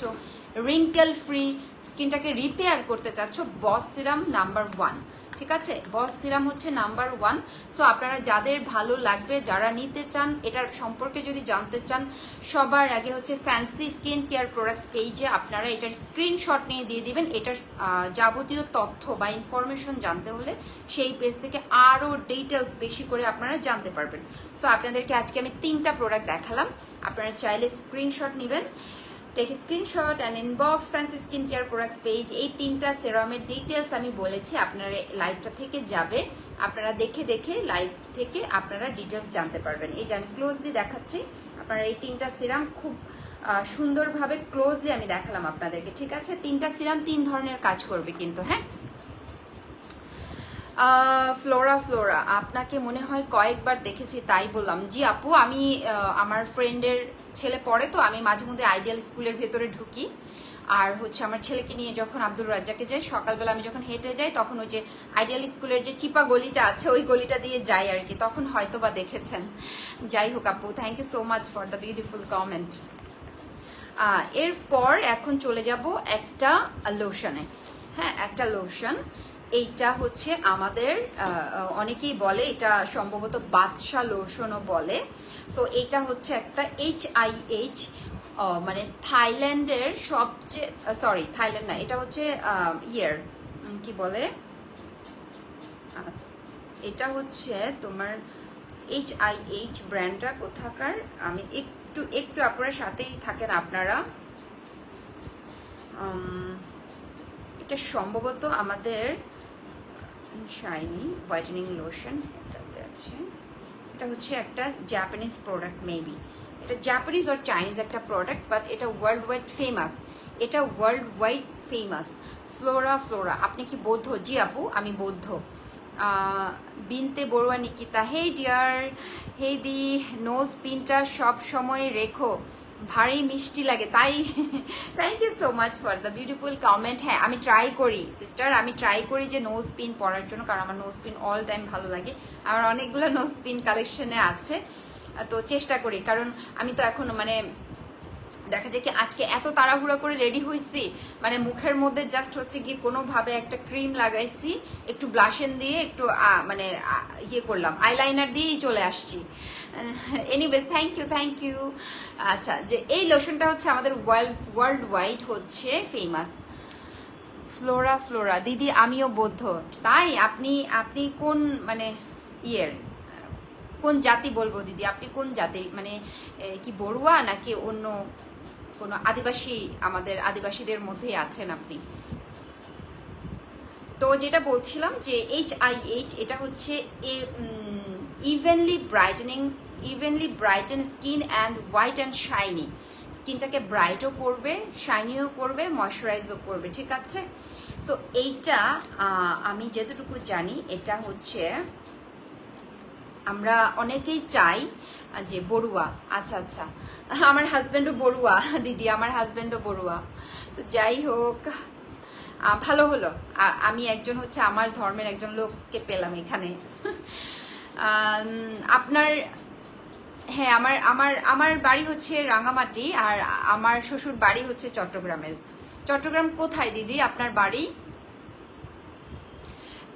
রিঙ্কেল ফ্রি স্কিনটাকে রিপেয়ার করতে চাচ্ছ, বস সিরাম নাম্বার 1। ঠিক আছে, বস সিরাম হচ্ছে নাম্বার 1। সো আপনারা যাদের ভালো লাগবে, যারা নিতে চান, এটার সম্পর্কে যদি জানতে চান, সবার আগে হচ্ছে ফ্যান্সি স্কিন কেয়ার প্রোডাক্টস পেজে আপনারা এটার স্ক্রিনশট নিয়ে দিয়ে দিবেন। এটার যাবতীয় তথ্য বা ইনফরমেশন জানতে হলে সেই পেজ থেকে আরও ডিটেলস বেশি করে আপনারা জানতে পারবেন। সো আপনাদেরকে আজকে আমি 3টা প্রোডাক্ট দেখালাম, আপনারা চাইলে স্ক্রিনশট নেবেন। Take screenshot and inbox fancy skin care products page. এই 3টা সেরামের ডিটেলস আমি বলেছি, আপনারা লাইভটা থেকে যাবে, আপনারা দেখে দেখে লাইভ থেকে আপনারা ডিটেলস জানতে পারবেন। এই যে আমি ক্লোজলি দেখাচ্ছি, আপনারা এই 3টা সিরাম খুব সুন্দরভাবে ক্লোজলি আমি দেখালাম আপনাদেরকে, ঠিক আছে? 3টা সিরাম 3 ধরনের কাজ করবে কিন্তু, হ্যাঁ। ফ্লোরা আপনাকে মনে হয় কয়েকবার দেখেছি তাই বললাম। জি আপু, আমি আমার ফ্রেন্ডের ছেলে পড়ে, তো আমি মাঝে মধ্যে আইডিয়াল স্কুলের ভেতরে ঢুকি, আর হচ্ছে আমার ছেলেকে নিয়ে যখন আব্দুল রাজ্জাকে যাই সকালবেলা, আমি যখন হেঁটে যাই তখন ওই যে আইডিয়াল স্কুলের যে চিপা গলিটা আছে ওই গলিটা দিয়ে যাই আর কি, তখন হয়তো বা দেখেছেন। যাই হোক আপু, thank you so much for the beautiful comment. এরপর এখন চলে যাব একটা লোশনে, হ্যাঁ, একটা লোশন। এইটা হচ্ছে আমাদের অনেকেই বলে এটা সম্ভবত বাদশা লোশনও বলে। সো এটা হচ্ছে একটা HIH, মানে থাইল্যান্ডের সবচেয়ে, সরি থাইল্যান্ড না, এটা হচ্ছে কি বলে, এটা হচ্ছে তোমার HIH ব্র্যান্ডটা কোথাকার, আমি একটু আপনার সাথেই থাকেন আপনারা। এটা সম্ভবত আমাদের শাইনি হোয়াইটেনিং লোশন এটাতে আছে। এটা হচ্ছে একটা জাপানিজ প্রোডাক্ট, মেবি এটা জাপানিজ আর চাইনিজ একটা প্রোডাক্ট, বাট এটা ওয়ার্ল্ড ওয়াইড ফেমাস, এটা ওয়ার্ল্ড ওয়াইড ফেমাস। ফ্লোরা, আপনি কি বৌদ্ধ? জি আপু, আমি বৌদ্ধ। Binte Barua Nikita, hey dear, hey দি, নোজ পিনটা সব সময় রেখো, ভারী মিষ্টি লাগে তাই। Thank you so much for the beautiful comment. হ্যাঁ, আমি ট্রাই করি সিস্টার, আমি ট্রাই করি যে নোজ পিন পরার জন্য, কারণ আমার নোজ পিন অল টাইম ভালো লাগে। আমার অনেকগুলো নোজ পিন কালেকশনে আছে, তো চেষ্টা করি, কারণ আমি তো এখন মানে দেখা যায় কি আজকে এত তাড়াহুড়া করে রেডি হয়েছি, মানে মুখের মধ্যে জাস্ট হচ্ছে কি কোনোভাবে একটা ক্রিম লাগাইছি, একটু ব্লাশেন দিয়ে একটু মানে ইয়ে করলাম, আইলাইনার দিয়েই চলে আসছি। Anyway, thank you. আচ্ছা, যে এই লোশনটা হচ্ছে আমাদের ওয়ার্ল্ড ওয়াইড হচ্ছে ফেমাস। ফ্লোরা দিদি, আমিও বৌদ্ধ। তাই? আপনি কোন মানে কোন জাতি বলবো দিদি? আপনি কোন জাতি, মানে কি বড়ুয়া নাকি অন্য কোনো আদিবাসী? আমাদের আদিবাসীদের মধ্যেই আছেন আপনি। তো যেটা বলছিলাম যে HIH, এটা হচ্ছে evenly brighten skin and white and shiny. স্কিনটাকে ব্রাইটও করবে, শাইনিও করবে, ময়শ্চারাইজও করবে, ঠিক আছে? সো এইটা আমি যতটুকু জানি, এটা হচ্ছে আমরা অনেকেই চাই যে বড়ুয়া। আচ্ছা, আমার হাজব্যান্ডও বড়ুয়া দিদি, আমার হাজব্যান্ডও বড়ুয়া। তো যাই হোক, ভালো হলো আমি একজন হচ্ছে আমার ধর্মের একজন লোককে পেলাম এখানে। আপনার, হ্যাঁ, আমার বাড়ি হচ্ছে রাঙামাটি, আর আমার শ্বশুর বাড়ি হচ্ছে চট্টগ্রামের। চট্টগ্রাম কোথায় দিদি আপনার বাড়ি?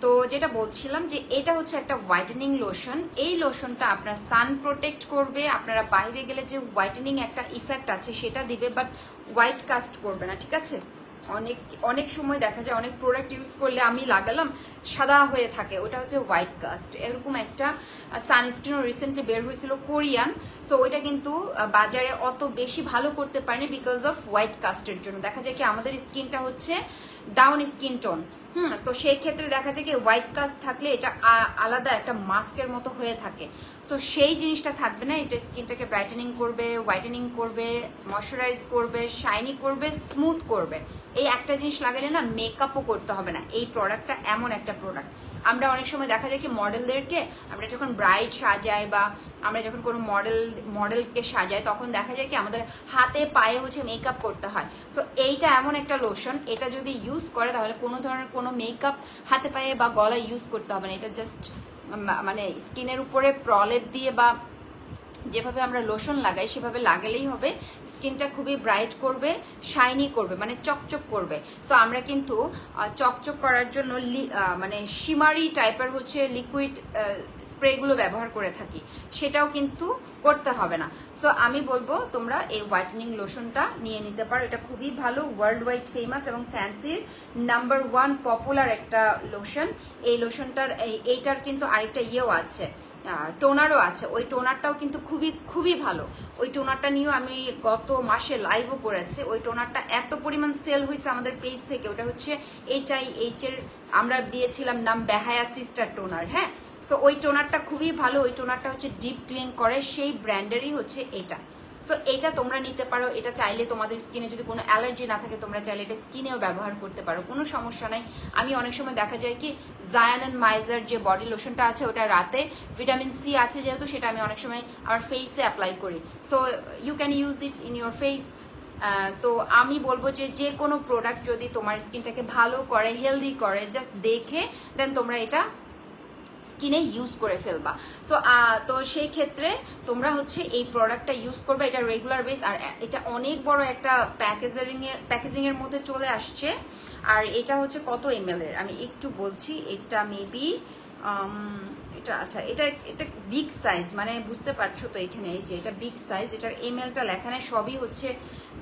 তো যেটা বলছিলাম যে এটা হচ্ছে একটা হোয়াইটেনিং লোশন। এই লোশনটা আপনার সান প্রোটেক্ট করবে, আপনারা বাইরে গেলে যে হোয়াইটেনিং একটা ইফেক্ট আছে সেটা দিবে, বাট হোয়াইট কাস্ট করবে না, ঠিক আছে? অনেক সময় দেখা যায় অনেক প্রোডাক্ট ইউজ করলে আমি লাগালাম সাদা হয়ে থাকে, ওটা হচ্ছে হোয়াইট কাস্ট। এরকম একটা সানস্ক্রিনও রিসেন্টলি বের হয়েছিল কোরিয়ান, সো ওইটা কিন্তু বাজারে অত বেশি ভালো করতে পারেনি বিকজ অফ হোয়াইট কাস্টের জন্য। দেখা যায় কি আমাদের স্কিনটা হচ্ছে ডাউন স্কিন টোন, তো সেই ক্ষেত্রে দেখা যায় কি হোয়াইট কাস্ট থাকলে এটা আলাদা একটা মাস্কের মতো হয়ে থাকে। সো সেই জিনিসটা থাকবে না, এটা স্কিনটাকে ব্রাইটেনিং করবে, হোয়াইটেনিং করবে, ময়শ্চারাইজ করবে, শাইনি করবে, স্মুথ করবে। এই একটা জিনিস লাগালে না মেকআপও করতে হবে না। এই প্রোডাক্টটা এমন একটা প্রোডাক্ট, আমরা অনেক সময় দেখা যায় কি মডেলদেরকে আমরা যখন ব্রাইড সাজাই বা আমরা যখন কোনো মডেলকে সাজাই, তখন দেখা যায় কি আমাদের হাতে পায়ে হচ্ছে মেকআপ করতে হয়। সো এইটা এমন একটা লোশন, এটা যদি ইউজ করে তাহলে কোনো ধরনের কোনো মেকআপ হাতে পায়ে বা গলায় ইউজ করতে হবে না। এটা জাস্ট মানে স্কিনের উপরে প্রলেপ দিয়ে বা যেভাবে আমরা লোশন লাগাই সেভাবে লাগালেই হবে। স্কিনটা খুবই ব্রাইট করবে, শাইনি করবে, মানে চকচক করবে। সো আমরা কিন্তু চকচক করার জন্য মানে শিমারি টাইপের হচ্ছে লিকুইড স্প্রেগুলো ব্যবহার করে থাকি, সেটাও কিন্তু করতে হবে না। সো আমি বলবো তোমরা এই হোয়াইটেনিং লোশনটা নিয়ে নিতে পারো, এটা খুবই ভালো, ওয়ার্ল্ড ওয়াইড ফেমাস এবং ফ্যান্সির নাম্বার 1 পপুলার একটা লোশন। এই লোশনটার এইটার কিন্তু আরেকটা ইয়েও আছে, টোনারও আছে, ওই টোনারটাও কিন্তু খুবই খুবই ভালো। ওই টোনারটা নিয়েও আমি গত মাসে লাইভও করেছি। ওই টোনারটা এত পরিমাণ সেল হয়েছে আমাদের পেজ থেকে। ওটা হচ্ছে HIH এর আমরা দিয়েছিলাম নাম বেহায়া সিস্টার টোনার। হ্যাঁ, সো ওই টোনারটা খুবই ভালো। ওই টোনারটা হচ্ছে ডিপ ক্লিন করে, সেই ব্র্যান্ডেরই হচ্ছে এটা। সো এটা তোমরা নিতে পারো। এটা চাইলে তোমাদের স্কিনে যদি কোনো অ্যালার্জি না থাকে তোমরা চাইলে এটা স্কিনেও ব্যবহার করতে পারো, কোনো সমস্যা নাই। আমি অনেক সময় দেখা যায় কি জায়ান এন্ড মাইজার যে বডি লোশনটা আছে ওটা রাতে ভিটামিন সি আছে যেহেতু, সেটা আমি অনেক সময় আমার ফেসে অ্যাপ্লাই করি। So you can use it in your face. তো আমি বলবো যে যে কোনো প্রোডাক্ট যদি তোমার স্কিনটাকে ভালো করে, হেলদি করে, জাস্ট দেখে দেন তোমরা এটা স্কিনে ইউজ করে ফেলবা। সো তো সেই ক্ষেত্রে তোমরা হচ্ছে এই প্রোডাক্টটা ইউজ করবে, এটা রেগুলার বেস। আর এটা অনেক বড় একটা প্যাকেজিং এর মধ্যে চলে আসছে। আর এটা হচ্ছে কত ml এর আমি একটু বলছি। এটা মেবি এটা আচ্ছা এটা বিগ সাইজ, মানে বুঝতে পারছো তো এখানে যে এটা বিগ সাইজ। এটার mlটা লেখা নেই, সবই হচ্ছে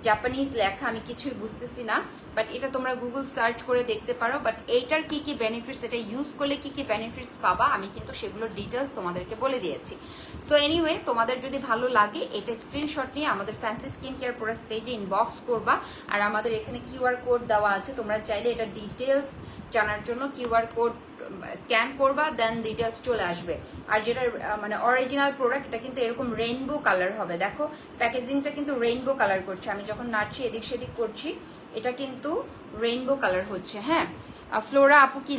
জাপানিজ লেখা, আমি কিছুই বুঝতেছি না। বাট এটা তোমরা গুগল সার্চ করে দেখতে পারো। বাট এইটার কি কি বেনিফিটস, এটা ইউজ করলে কি কি বেনিফিটস পাবা আমি কিন্তু সেগুলোর ডিটেলস তোমাদেরকে বলে দিয়েছি। সো এনিওয়ে, তোমাদের যদি ভালো লাগে এটা স্ক্রিনশট নিয়ে আমাদের ফ্যান্সি স্কিন কেয়ার প্রোডাক্টস পেজে ইনবক্স করবা। আর আমাদের এখানে কিউআর কোড দেওয়া আছে, তোমরা চাইলে এটা ডিটেলস জানার জন্য কিউআর কোড স্ক্যান করবা, দেন ডিটেলস চলে আসবে। আর যেটা মানে অরিজিনাল প্রোডাক্ট এটা কিন্তু এরকম রেইনবো কালার হবে। দেখো প্যাকেজিংটা কিন্তু রেইনবো কালার করছে, আমি যখন নাড়ছি এদিক সেদিক করছি এটা কিন্তু রেইনবো কালার হচ্ছে। হ্যাঁ, ফ্লোরা আপু কি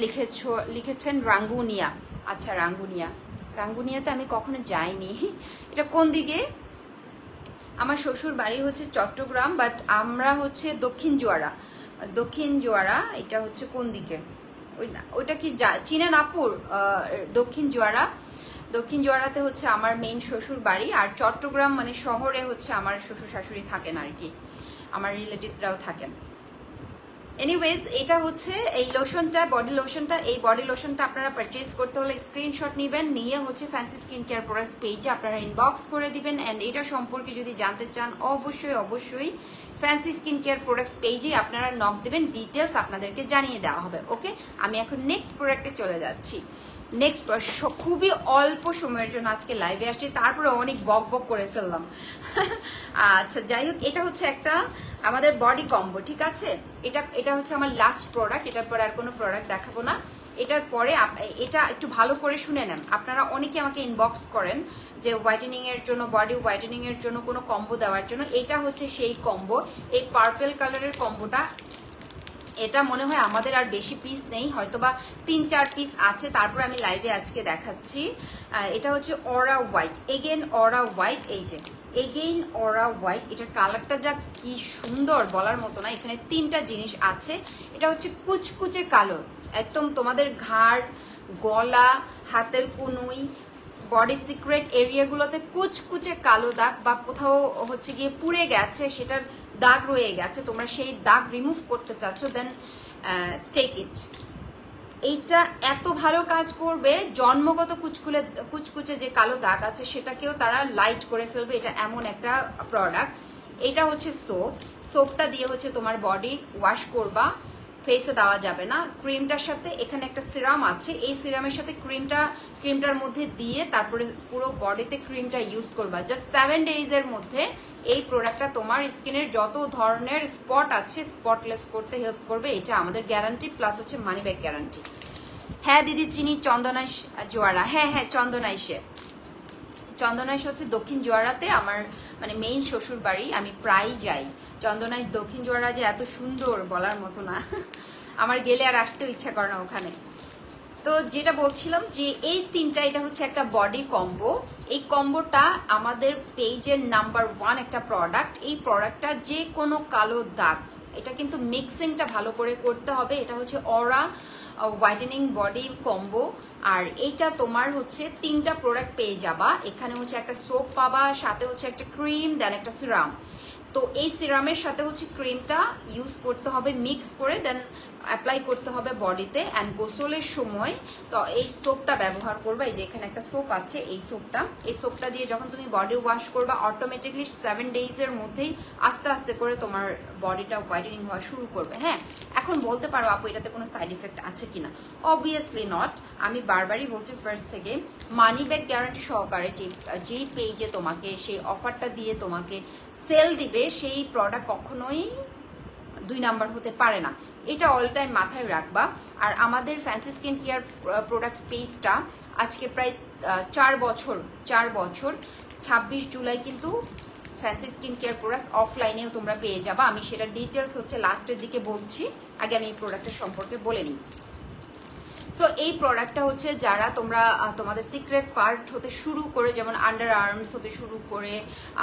লিখেছেন রাঙ্গুনিয়া। আচ্ছা রাঙ্গুনিয়াতে আমি কখনো যাইনি। এটা কোন দিকে? আমার শ্বশুর বাড়ি হচ্ছে চট্টগ্রাম, বাট আমরা হচ্ছে দক্ষিণ জোয়ারা। এটা হচ্ছে কোন দিকে? ওইটা কি চিনেন আপুর? দক্ষিণ জোয়ারাতে হচ্ছে আমার মেইন শ্বশুর বাড়ি। আর চট্টগ্রাম মানে শহরে হচ্ছে আমার শ্বশুর শাশুড়ি থাকেন আর কি, আমার রিলেটিভসরাও থাকেন। এনিওয়েজ, এটা হচ্ছে এই লোশনটা, বডি লোশনটা। এই বডি লোশনটা আপনারা পারচেজ করতে হলে স্ক্রিনশট নেবেন, নিয়ে হচ্ছে ফ্যান্সি স্কিন কেয়ার প্রোডাক্টস পেজে আপনারা ইনবক্স করে দিবেন। অ্যান্ড এটা সম্পর্কে যদি জানতে চান অবশ্যই ফ্যান্সি স্কিন কেয়ার প্রোডাক্টস পেজে আপনারা নক দিবেন, ডিটেলস আপনাদেরকে জানিয়ে দেওয়া হবে। ওকে, আমি এখন নেক্সট প্রোডাক্টে চলে যাচ্ছি। নেক্সট খুবই অল্প সময়ের জন্য আজকে লাইভে আসছি, তারপরে অনেক বক করে ফেললাম। আচ্ছা যাই হোক, এটা হচ্ছে একটা আমাদের বডি কম্বো, ঠিক আছে? এটা হচ্ছে আমার লাস্ট প্রোডাক্ট, এটার পরে আর কোনো প্রোডাক্ট দেখাবো না। এটার পরে এটা একটু ভালো করে শুনে নেন। আপনারা অনেকে আমাকে ইনবক্স করেন যে হোয়াইটেনিং এর জন্য, বডি হোয়াইটেনিং এর জন্য কোনো কম্বো দেওয়ার জন্য। এটা হচ্ছে সেই কম্বো, এই পার্পল কালারের কম্বোটা। এটা মনে হয় আমাদের আর বেশি পিস নেই, হয়তোবা 3-4 পিস আছে, তারপর আমি লাইভে আজকে দেখাচ্ছি। এটা হচ্ছে অরা হোয়াইট, এগেইন অরা হোয়াইট। এই যে এগেইন অরা হোয়াইট, এটার কালারটা যা কি সুন্দর বলার মতো না। এখানে 3টা জিনিস আছে। এটা হচ্ছে কুচকুচে কালো, একদম তোমাদের ঘাড়, গলা, হাতের কনুই, বডি সিক্রেট এরিয়াগুলোতে কুচকুচে কালো দাগ বা কোথাও হচ্ছে গিয়ে পুড়ে গেছে, সেটার দাগ রয়ে গেছে, তোমরা সেই দাগ রিমুভ করতে চাচ্ছ, দেন টেক ইট। এইটা এত ভালো কাজ করবে, জন্মগত কুচকুচে যে কালো দাগ আছে সেটাকেও তারা লাইট করে ফেলবে। এটা এমন একটা প্রোডাক্ট। এটা হচ্ছে সোপটা দিয়ে হচ্ছে তোমার বডি ওয়াশ করবা, ফেসে দেওয়া যাবে না। ক্রিমটার সাথে এখানে একটা সিরাম আছে, এই সিরামের সাথে ক্রিমটার মধ্যে দিয়ে তারপরে পুরো বডিতে ক্রিমটা ইউজ করবা। জাস্ট 7 ডেজের মধ্যে এই প্রোডাক্টটা তোমার স্কিনের যত ধরনের স্পট আছে স্পটলেস করতে হেল্প করবে। এটা আমাদের গ্যারান্টি, প্লাস হচ্ছে মানি ব্যাক গ্যারান্টি। হ্যাঁ দিদি চিনি, চন্দনাইশ জোয়ারা। হ্যাঁ চন্দনাইশ হচ্ছে দক্ষিণ জোয়ারাতে আমার মানে মেইন শ্বশুর বাড়ি, আমি প্রায় যাই। চন্দনাইশ দক্ষিণ জোয়ারা যে এত সুন্দর বলার মতো না, আমার গেলে আর আসতেও ইচ্ছা করে না ওখানে। তো যেটা বলছিলাম যে এই 3টা, এটা হচ্ছে একটা বডি কম্বো। এই কম্বোটা আমাদের পেজের নাম্বার 1 একটা প্রোডাক্ট। এই প্রোডাক্টটা যে কোনো কালো দাগ, এটা কিন্তু মিক্সিংটা ভালো করে করতে হবে। এটা হচ্ছে অরা হোয়াইটেনিং বডি কম্বো। আর এইটা তোমার হচ্ছে 3টা প্রোডাক্ট পেয়ে যাবা। এখানে হচ্ছে একটা সোপ পাবা, সাথে হচ্ছে একটা ক্রিম, দেন একটা সিরাম। তো এই সিরামের সাথে হচ্ছে ক্রিমটা ইউজ করতে হবে মিক্স করে, দেন অ্যাপ্লাই করতে হবে বডিতে। অ্যান্ড গোসলের সময় তো এই সোপটা ব্যবহার করবা। এই যে এখানে একটা সোপ আছে, এই সোপটা দিয়ে যখন তুমি বডি ওয়াশ করবা, অটোমেটিকলি 7 ডেজের মধ্যেই আস্তে আস্তে করে তোমার বডিটা হোয়াইটেনিং হওয়া শুরু করবে। হ্যাঁ, এখন বলতে পারো আপু এটাতে কোনো সাইড ইফেক্ট আছে কিনা, অবভিয়াসলি নট। আমি বারবারই বলছি ফার্স্ট থেকে, মানি ব্যাক গ্যারান্টি সহকারে যেই পেজে তোমাকে সেই অফারটা দিয়ে তোমাকে সেল দিবে সেই প্রোডাক্ট কখনোই 2 নাম্বার হতে পারে না, এটা অল টাইম মাথায় রাখবা। আর আমাদের ফ্যান্সি স্কিন কেয়ার প্রোডাক্ট পেজটা আজকে প্রায় 4 বছর 26 জুলাই কিন্তু ফ্যান্সি স্কিন কেয়ার প্রোডাক্টস অফলাইনেও তোমরা পেয়ে যাবা। আমি সেটা ডিটেলস হচ্ছে লাস্টের দিকে বলছি, আগে আমি এই প্রোডাক্টের সম্পর্কে বলে নিই। সো এই প্রোডাক্টটা হচ্ছে যারা তোমরা তোমাদের সিক্রেট পার্ট হতে শুরু করে, যেমন আন্ডার আর্মস হতে শুরু করে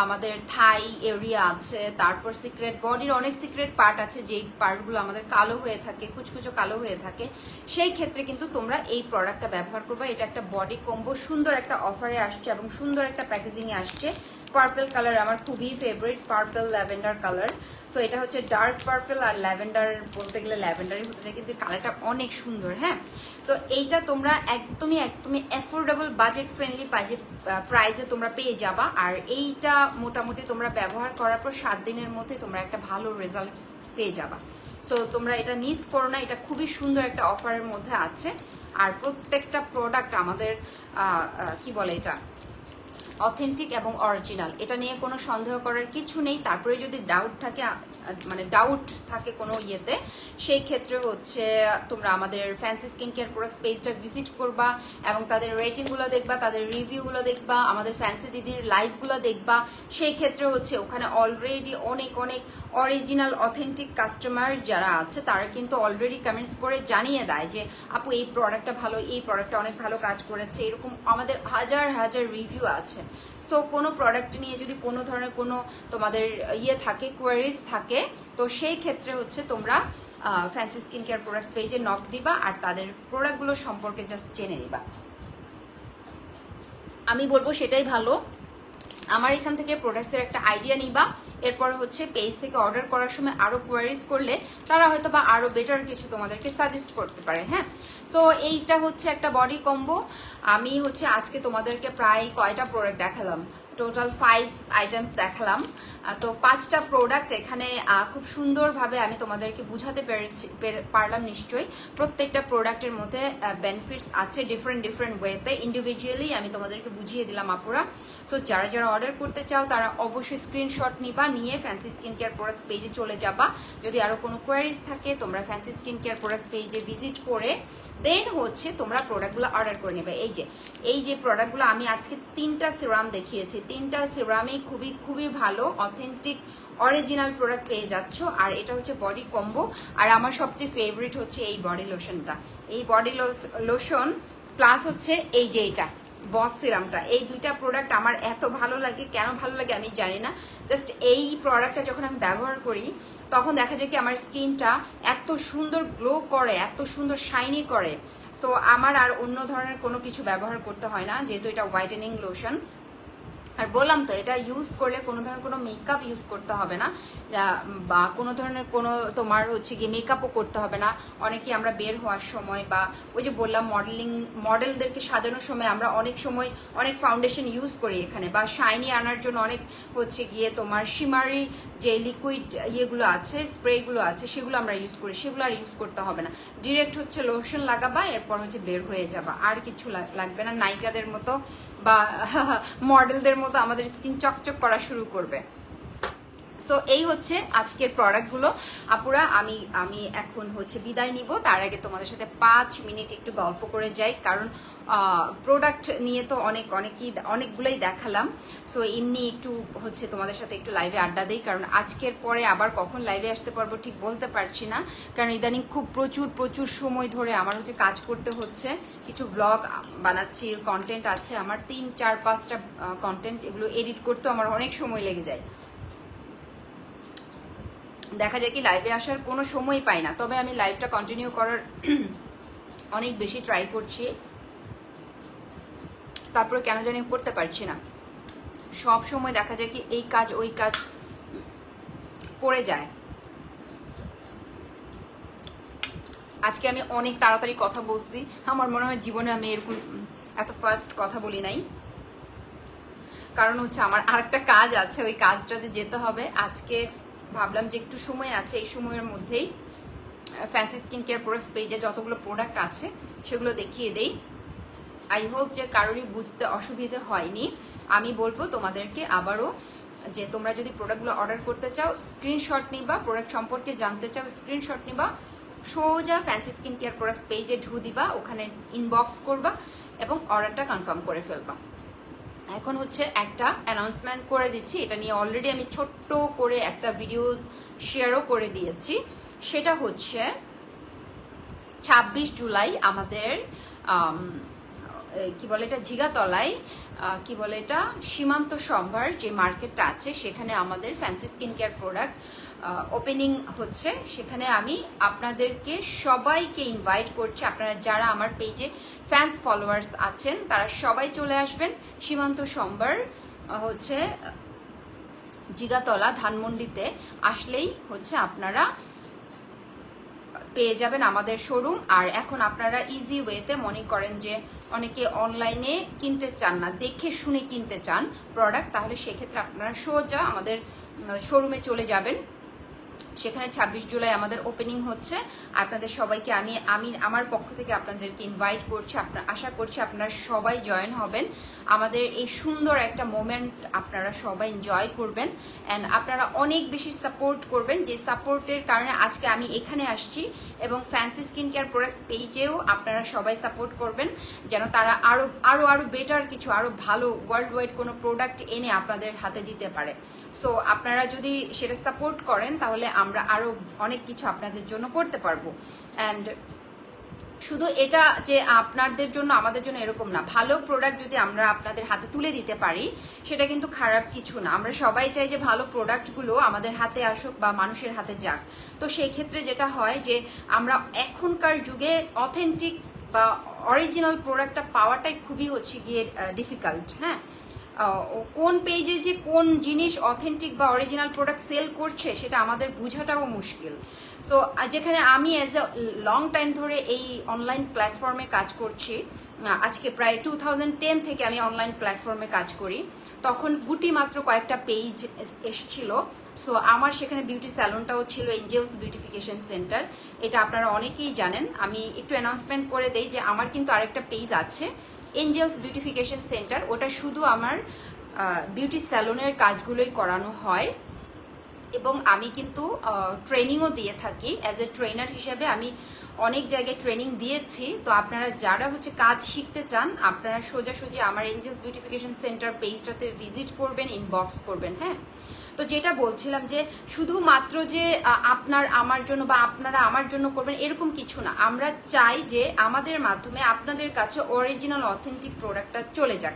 আমাদের থাই এরিয়া আছে, তারপর সিক্রেট বডির অনেক সিক্রেট পার্ট আছে যেই পার্টগুলো আমাদের কালো হয়ে থাকে, কুচকুচো কালো হয়ে থাকে, সেই ক্ষেত্রে কিন্তু তোমরা এই প্রোডাক্টটা ব্যবহার করবে। এটা একটা বডি কম্বো, সুন্দর একটা অফারে আসছে এবং সুন্দর একটা প্যাকেজিংয়ে আসছে। পার্পল কালার আমার খুবই favourite, purple lavender colour. So এটা হচ্ছে ডার্ক পার্পল আর ল্যাভেন্ডার, বলতে গেলে ল্যাভেন্ডারই হতে যায়, কিন্তু কালারটা অনেক সুন্দর। হ্যাঁ, সো এইটা তোমরা একদমই অ্যাফোর্ডেবল বাজেট ফ্রেন্ডলি প্রাইসে তোমরা পেয়ে যাবা। আর এইটা মোটামুটি তোমরা ব্যবহার করার পর 7 দিনের মধ্যে তোমরা একটা ভালো রেজাল্ট পেয়ে যাবা। সো তোমরা এটা মিস করো না, এটা খুবই সুন্দর একটা অফারের মধ্যে আছে। আর প্রত্যেকটা প্রোডাক্ট আমাদের কি বলে এটা অথেন্টিক এবং অরিজিনাল, এটা নিয়ে কোনো সন্দেহ করার কিছু নেই। তারপরে যদি ডাউট থাকে কোনো ইয়েতে, সেই ক্ষেত্রে হচ্ছে তোমরা আমাদের ফ্যান্সি স্কিন কেয়ার প্রোডাক্টস পেজটা ভিজিট করবা এবং তাদের রেটিংগুলো দেখবা, তাদের রিভিউগুলো দেখবা, আমাদের ফ্যান্সি দিদির লাইভগুলো দেখবা। সেই ক্ষেত্রে হচ্ছে ওখানে অলরেডি অনেক অরিজিনাল অথেন্টিক কাস্টমার যারা আছে তারা কিন্তু অলরেডি কমেন্টস করে জানিয়ে দেয় যে আপু এই প্রোডাক্টটা ভালো, এই প্রোডাক্টটা অনেক ভালো কাজ করেছে, এরকম আমাদের হাজার রিভিউ আছে। সো কোনো প্রোডাক্ট নিয়ে যদি কোনো ধরনের কোনো তোমাদের থাকে, কোয়ারিজ থাকে, তো সেই ক্ষেত্রে হচ্ছে তোমরা ফ্যান্সি স্কিন কেয়ার প্রোডাক্টস পেজে নক দিবা আর তাদের প্রোডাক্টগুলো সম্পর্কে জাস্ট জেনে নিবা। আমি বলবো সেটাই ভালো। আমার এখান থেকে প্রোডাক্টসের একটা আইডিয়া নিবা, এরপর হচ্ছে পেজ থেকে অর্ডার করার সময় আরো কোয়ারিজ করলে তারা হয়তো বা আরো বেটার কিছু তোমাদেরকে সাজেস্ট করতে পারে। হ্যাঁ, সো এইটা হচ্ছে একটা বডি কম্বো। আমি হচ্ছে আজকে তোমাদেরকে প্রায় কয়টা প্রোডাক্ট দেখালাম, টোটাল 5 আইটেমস দেখালাম। তো 5টা প্রোডাক্ট এখানে খুব সুন্দরভাবে আমি তোমাদেরকে বুঝাতে পারলাম নিশ্চয়ই। প্রত্যেকটা প্রোডাক্টের মধ্যে বেনিফিটস আছে ডিফারেন্ট ওয়েতে, ইন্ডিভিজুয়ালি আমি তোমাদেরকে বুঝিয়ে দিলাম আপুরা। সো যারা অর্ডার করতে চাও তারা অবশ্যই স্ক্রিনশট নিবা, নিয়ে ফ্যান্সি স্কিন কেয়ার প্রোডাক্টস পেজে চলে যাবা। যদি আরো কোনো কোয়ারিজ থাকে তোমরা ফ্যান্সি স্কিন কেয়ার প্রোডাক্টস পেজে ভিজিট করে দেন হচ্ছে তোমরা প্রোডাক্টগুলো অর্ডার করে নেবে। এই যে প্রোডাক্টগুলো আমি আজকে 3টা সিরাম দেখিয়েছি, 3টা সিরামই খুবই ভালো অথেন্টিক অরিজিনাল প্রোডাক্ট পেয়ে যাচ্ছ। আর এটা হচ্ছে বডি কম্বো। আর আমার সবচেয়ে ফেভারিট হচ্ছে এই বডি লোশনটা, এই বডি লোশন প্লাস হচ্ছে এই যে এটা বস সিরামটা। এই 2টা প্রোডাক্ট আমার এত ভালো লাগে, কেন ভালো লাগে আমি জানি না, জাস্ট এই প্রোডাক্টটা যখন আমি ব্যবহার করি তখন দেখা যায় কি আমার স্কিনটা এত সুন্দর গ্লো করে, এত সুন্দর শাইনি করে। সো আমার আর অন্য ধরনের কোনো কিছু ব্যবহার করতে হয় না, যেহেতু এটা হোয়াইটেনিং লোশন। আর বললাম তো এটা ইউজ করলে কোনো ধরনের কোনো মেকআপ ইউজ করতে হবে না, বা কোনো ধরনের কোনো তোমার হচ্ছে গিয়ে মেকআপও করতে হবে না। অনেকে আমরা বের হওয়ার সময় বা ওই যে বললাম মডেলদেরকে সাজানোর সময় আমরা অনেক সময় অনেক ফাউন্ডেশন ইউজ করি এখানে, বা শাইনি আনার জন্য অনেক হচ্ছে গিয়ে তোমার শিমারি যে লিকুইড ইয়েগুলো আছে, স্প্রেগুলো আছে, সেগুলো আমরা ইউজ করি, সেগুলো আর ইউজ করতে হবে না। ডিরেক্ট হচ্ছে লোশন লাগাবা, এরপর হচ্ছে বের হয়ে যাবা, আর কিছু লাগবে না। নায়িকাদের মতো বা মডেলদের মতো আমাদের স্কিন চকচক করা শুরু করবে। সো এই হচ্ছে আজকের প্রোডাক্টগুলো আপুরা। আমি এখন হচ্ছে বিদায় নিব, তার আগে তোমাদের সাথে 5 মিনিট একটু গল্প করে যাই, কারণ প্রোডাক্ট নিয়ে তো অনেকগুলোই দেখালাম। সো এমনি একটু হচ্ছে তোমাদের সাথে একটু লাইভে আড্ডা দিই, কারণ আজকের পরে আবার কখন লাইভে আসতে পারবো ঠিক বলতে পারছি না, কারণ ইদানিং খুব প্রচুর সময় ধরে আমার হচ্ছে কাজ করতে হচ্ছে, কিছু ব্লগ বানাচ্ছি, কন্টেন্ট আছে আমার 3, 4, 5টা কন্টেন্ট, এগুলো এডিট করতেও আমার অনেক সময় লেগে যায়। দেখা যায় কি লাইভে আসার কোনো সময় পাই না, তবে আমি লাইভটা কন্টিনিউ করার অনেক বেশি ট্রাই করছি, তারপরে কেন জানি করতে পারছি না। সব সময় দেখা যায় কি এই কাজ ওই কাজ পড়ে যায়। আজকে আমি অনেক তাড়াতাড়ি কথা বলছি, আমার মনে হয় জীবনে আমি এরকম এত ফাস্ট কথা বলি নাই, কারণ হচ্ছে আমার আরেকটা কাজ আছে, ওই কাজটাতে যেতে হবে। আজকে ভাবলাম যে একটু সময় আছে, এই সময়ের মধ্যেই ফ্যান্সি স্কিন কেয়ার প্রোডাক্টস পেজে যতগুলো প্রোডাক্ট আছে সেগুলো দেখিয়ে দেই। আই হোপ যে কারোরই বুঝতে অসুবিধে হয়নি। আমি বলবো তোমাদেরকে আবারও যে তোমরা যদি প্রোডাক্টগুলো অর্ডার করতে চাও স্ক্রিনশট নিবা, প্রোডাক্ট সম্পর্কে জানতে চাও স্ক্রিনশট নিবা, সোজা ফ্যান্সি স্কিন কেয়ার প্রোডাক্টস পেজে ঢু দিবা, ওখানে ইনবক্স করবা এবং অর্ডারটা কনফার্ম করে ফেলবা। এখন হচ্ছে একটা অ্যানাউন্সমেন্ট করে দিচ্ছি, এটা নিয়ে অলরেডি আমি ছোট্ট করে একটা ভিডিওস শেয়ারও করে দিয়েছি। সেটা হচ্ছে 26 জুলাই আমাদের কি বলে এটা ঝিগাতলায় কি বলে এটা সীমান্ত সম্ভার যে মার্কেটটা আছে সেখানে আমাদের fancy skin care product opening হচ্ছে। সেখানে আমি আপনাদেরকে সবাইকে ইনভাইট করছি, আপনারা যারা আমার পেজে ফ্যান্স ফলোয়ার্স আছেন তারা সবাই চলে আসবেন। সীমান্ত সম্ভার হচ্ছে জিগাতলা ধানমন্ডিতে আসলেই হচ্ছে আপনারা পেয়ে যাবেন আমাদের শোরুম। আর এখন আপনারা ইজি ওয়েতে মনে করেন যে অনেকে অনলাইনে কিনতে চান না, দেখে শুনে কিনতে চান প্রোডাক্ট, তাহলে সেক্ষেত্রে আপনারা সোজা আমাদের শোরুমে চলে যাবেন। সেখানে 26 জুলাই আমাদের ওপেনিং হচ্ছে। আপনাদের সবাইকে আমি আমার পক্ষ থেকে আপনাদেরকে ইনভাইট করছি, আশা করছি আপনারা সবাই জয়েন হবেন। আমাদের এই সুন্দর একটা মোমেন্ট আপনারা সবাই এনজয় করবেন অ্যান্ড আপনারা অনেক বেশি সাপোর্ট করবেন, যে সাপোর্টের কারণে আজকে আমি এখানে আসছি। এবং ফ্যান্সি স্কিন কেয়ার প্রোডাক্টস পেজেও আপনারা সবাই সাপোর্ট করবেন যেন তারা আরো বেটার কিছু, আরো ভালো ওয়ার্ল্ড ওয়াইড কোনো প্রোডাক্ট এনে আপনাদের হাতে দিতে পারে। সো আপনারা যদি সেটা সাপোর্ট করেন তাহলে আমরা আরো অনেক কিছু আপনাদের জন্য করতে পারবো। অ্যান্ড শুধু এটা যে আপনাদের জন্য আমাদের জন্য এরকম না, ভালো প্রোডাক্ট যদি আমরা আপনাদের হাতে তুলে দিতে পারি সেটা কিন্তু খারাপ কিছু না। আমরা সবাই চাই যে ভালো প্রোডাক্টগুলো আমাদের হাতে আসুক বা মানুষের হাতে যাক। তো সেই ক্ষেত্রে যেটা হয় যে আমরা এখনকার যুগে অথেন্টিক বা অরিজিনাল প্রোডাক্টটা পাওয়াটাই খুবই হচ্ছে গিয়ে ডিফিকাল্ট। হ্যাঁ, কোন পেজে যে কোন জিনিস অথেন্টিক বা অরিজিনাল প্রোডাক্ট সেল করছে সেটা আমাদের বোঝাটাও মুশকিল। সো যেখানে আমি অ্যাজ এ লং টাইম ধরে এই অনলাইন প্ল্যাটফর্মে কাজ করছি, আজকে প্রায় 2010 থেকে আমি অনলাইন প্ল্যাটফর্মে কাজ করি, তখন গুটি মাত্র কয়েকটা পেজ এসছিল। সো আমার সেখানে বিউটি স্যালনটাও ছিল এঞ্জেলস বিউটিফিকেশন সেন্টার, এটা আপনারা অনেকেই জানেন। আমি একটু অ্যানাউন্সমেন্ট করে দেই যে আমার কিন্তু আরেকটা পেজ আছে এঞ্জেলস বিউটিফিকেশন সেন্টার, ওটা শুধু আমার বিউটি স্যালনের কাজগুলোই করানো হয় এবং আমি কিন্তু ট্রেনিংও দিয়ে থাকি। অ্যাজ এ ট্রেনার হিসেবে আমি অনেক জায়গায় ট্রেনিং দিয়েছি। তো আপনারা যারা হচ্ছে কাজ শিখতে চান আপনারা সোজাসুজি আমার এঞ্জেলস বিউটিফিকেশন সেন্টার পেজটাতে ভিজিট করবেন, ইনবক্স করবেন। হ্যাঁ, তো যেটা বলছিলাম যে শুধুমাত্র যে আমার জন্য বা আপনারা আমার জন্য করবেন এরকম কিছু না, আমরা চাই যে আমাদের মাধ্যমে আপনাদের কাছে অরিজিনাল অথেন্টিক প্রোডাক্টটা চলে যাক।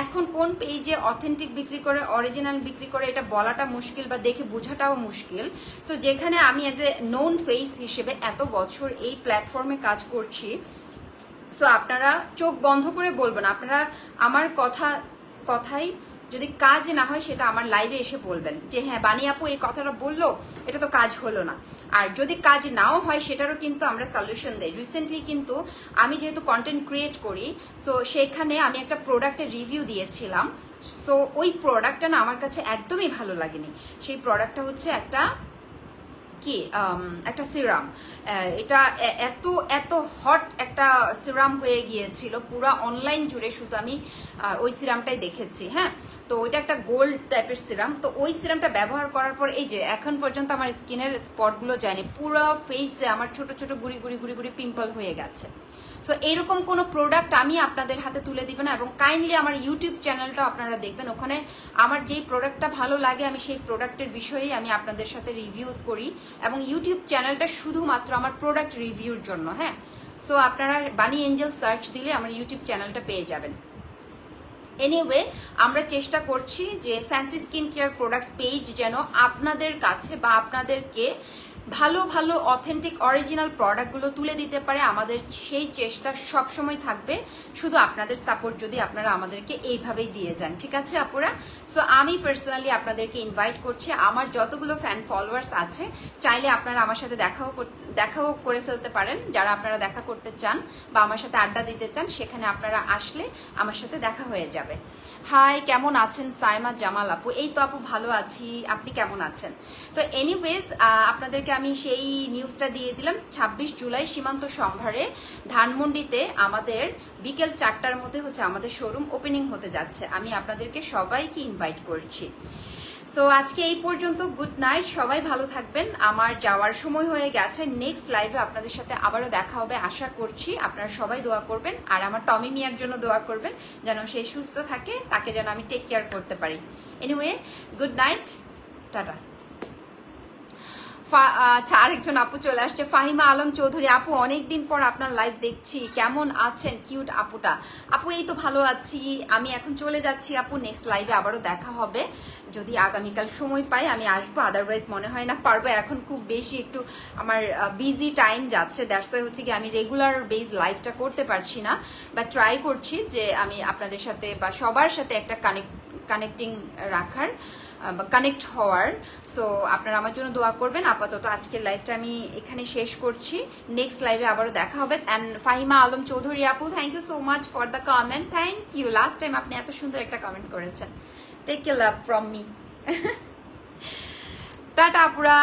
এখন কোন পেজে অথেন্টিক বিক্রি করে অরিজিনাল বিক্রি করে এটা বলাটা মুশকিল বা দেখে বোঝাটাও মুশকিল। সো যেখানে আমি অ্যাজ এ নোন ফেস হিসেবে এত বছর এই প্ল্যাটফর্মে কাজ করছি, সো আপনারা চোখ বন্ধ করে বলবেন, আপনারা আমার কথাই যদি কাজ না হয় সেটা আমার লাইভে এসে বলবেন যে হ্যাঁ বানি আপু এই কথাটা বললো, এটা তো কাজ হলো না। আর যদি কাজ নাও হয় সেটারও কিন্তু আমরা সলিউশন দেই। রিসেন্টলি কিন্তু আমি যেহেতু কন্টেন্ট ক্রিয়েট করি, সো সেখানে আমি একটা প্রোডাক্টের রিভিউ দিয়েছিলাম। সো ওই প্রোডাক্টটা না আমার কাছে একদমই ভালো লাগেনি। সেই প্রোডাক্টটা হচ্ছে একটা সিরাম। এটা এত হট একটা সিরাম হয়ে গিয়েছিল, পুরো অনলাইন জুড়ে শুধু আমি ওই সিরামটাই দেখেছি। হ্যাঁ, তো ওইটা একটা গোল্ড টাইপের সিরাম। তো ওই সিরামটা ব্যবহার করার পর এই যে এখন পর্যন্ত আমার স্কিনের স্পটগুলো যায়নি, পুরো ফেসে আমার ছোট ছোট গুড়ি পিম্পল হয়ে গেছে। সো এইরকম কোনো প্রোডাক্ট আমি আপনাদের হাতে তুলে দিব না। এবং কাইন্ডলি আমার ইউটিউব চ্যানেলটা আপনারা দেখবেন, ওখানে আমার যেই প্রোডাক্টটা ভালো লাগে আমি সেই প্রোডাক্টের বিষয়েই আমি আপনাদের সাথে রিভিউ করি এবং ইউটিউব চ্যানেলটা শুধুমাত্র আমার প্রোডাক্ট রিভিউর জন্য। হ্যাঁ, সো আপনারা বানি এঞ্জেল সার্চ দিলে আমার ইউটিউব চ্যানেলটা পেয়ে যাবেন। এনিওয়ে, আমরা চেষ্টা করছি যে fancy skin care products page যেন আপনাদের কাছে বা আপনাদেরকে ভালো ভালো অথেন্টিক অরিজিনাল প্রোডাক্টগুলো তুলে দিতে পারে। আমাদের সেই চেষ্টা সবসময় থাকবে, শুধু আপনাদের সাপোর্ট যদি আপনারা আমাদেরকে এইভাবেই দিয়ে যান। ঠিক আছে আপুরা? সো আমি পার্সোনালি আপনাদেরকে ইনভাইট করছি, আমার যতগুলো ফ্যান ফলোয়ার্স আছে চাইলে আপনারা আমার সাথে দেখাও করে ফেলতে পারেন। যারা আপনারা দেখা করতে চান বা আমার সাথে আড্ডা দিতে চান, সেখানে আপনারা আসলে আমার সাথে দেখা হয়ে যাবে। হাই, কেমন আছেন সাইমা জামাল আপু? এই তো আপু ভালো আছি, আপনি কেমন আছেন? তো এনিওয়েজ আপনাদেরকে আমি সেই নিউজটা দিয়ে দিলাম। 26 জুলাই সীমান্ত সম্ভারে ধানমন্ডিতে আমাদের বিকেল 4টার মধ্যে হচ্ছে আমাদের শোরুম ওপেনিং হতে যাচ্ছে। আমি আপনাদেরকে সবাইকে ইনভাইট করছি। সো আজকে এই পর্যন্ত, গুড নাইট, সবাই ভালো থাকবেন। আমার যাওয়ার সময় হয়ে গেছে। নেক্সট লাইভে আপনাদের সাথে আবারও দেখা হবে আশা করছি। আপনারা সবাই দোয়া করবেন, আর আমার টমি মিয়ার জন্য দোয়া করবেন যেন সে সুস্থ থাকে, তাকে যেন আমি টেক কেয়ার করতে পারি। Anyway, good night, tata. আরেকজন আপু চলে আসছে, ফাহিমা আলম চৌধুরী আপু, অনেকদিন পর আপনার লাইভ দেখছি, কেমন আছেন কিউট আপুটা? আপু এই তো ভালো আছি, আমি এখন চলে যাচ্ছি আপু, নেক্সট লাইভে আবারও দেখা হবে। যদি আগামীকাল সময় পাই আমি আসবো, আদারওয়াইজ মনে হয় না পারবো। এখন খুব বেশি একটু আমার বিজি টাইম যাচ্ছে, দ্যাটস ওয়াই হচ্ছে কি আমি রেগুলার বেস লাইভটা করতে পারছি না, বা ট্রাই করছি যে আমি আপনাদের সাথে বা সবার সাথে একটা কানেক্টিং রাখার, কানেক্ট হওয়ার। সো আপনারা আমার জন্য দোয়া করবেন। আপাতত আজকের লাইভটা আমি এখানে শেষ করছি, নেক্সট লাইভে আবারও দেখা হবে। অ্যান্ড ফাহিমা আলম চৌধুরী আপু, thank you so much for the comment, thank you. Last time আপনি এত সুন্দর একটা কমেন্ট করেছেন। Take care, love from me. টাটা আপুরা।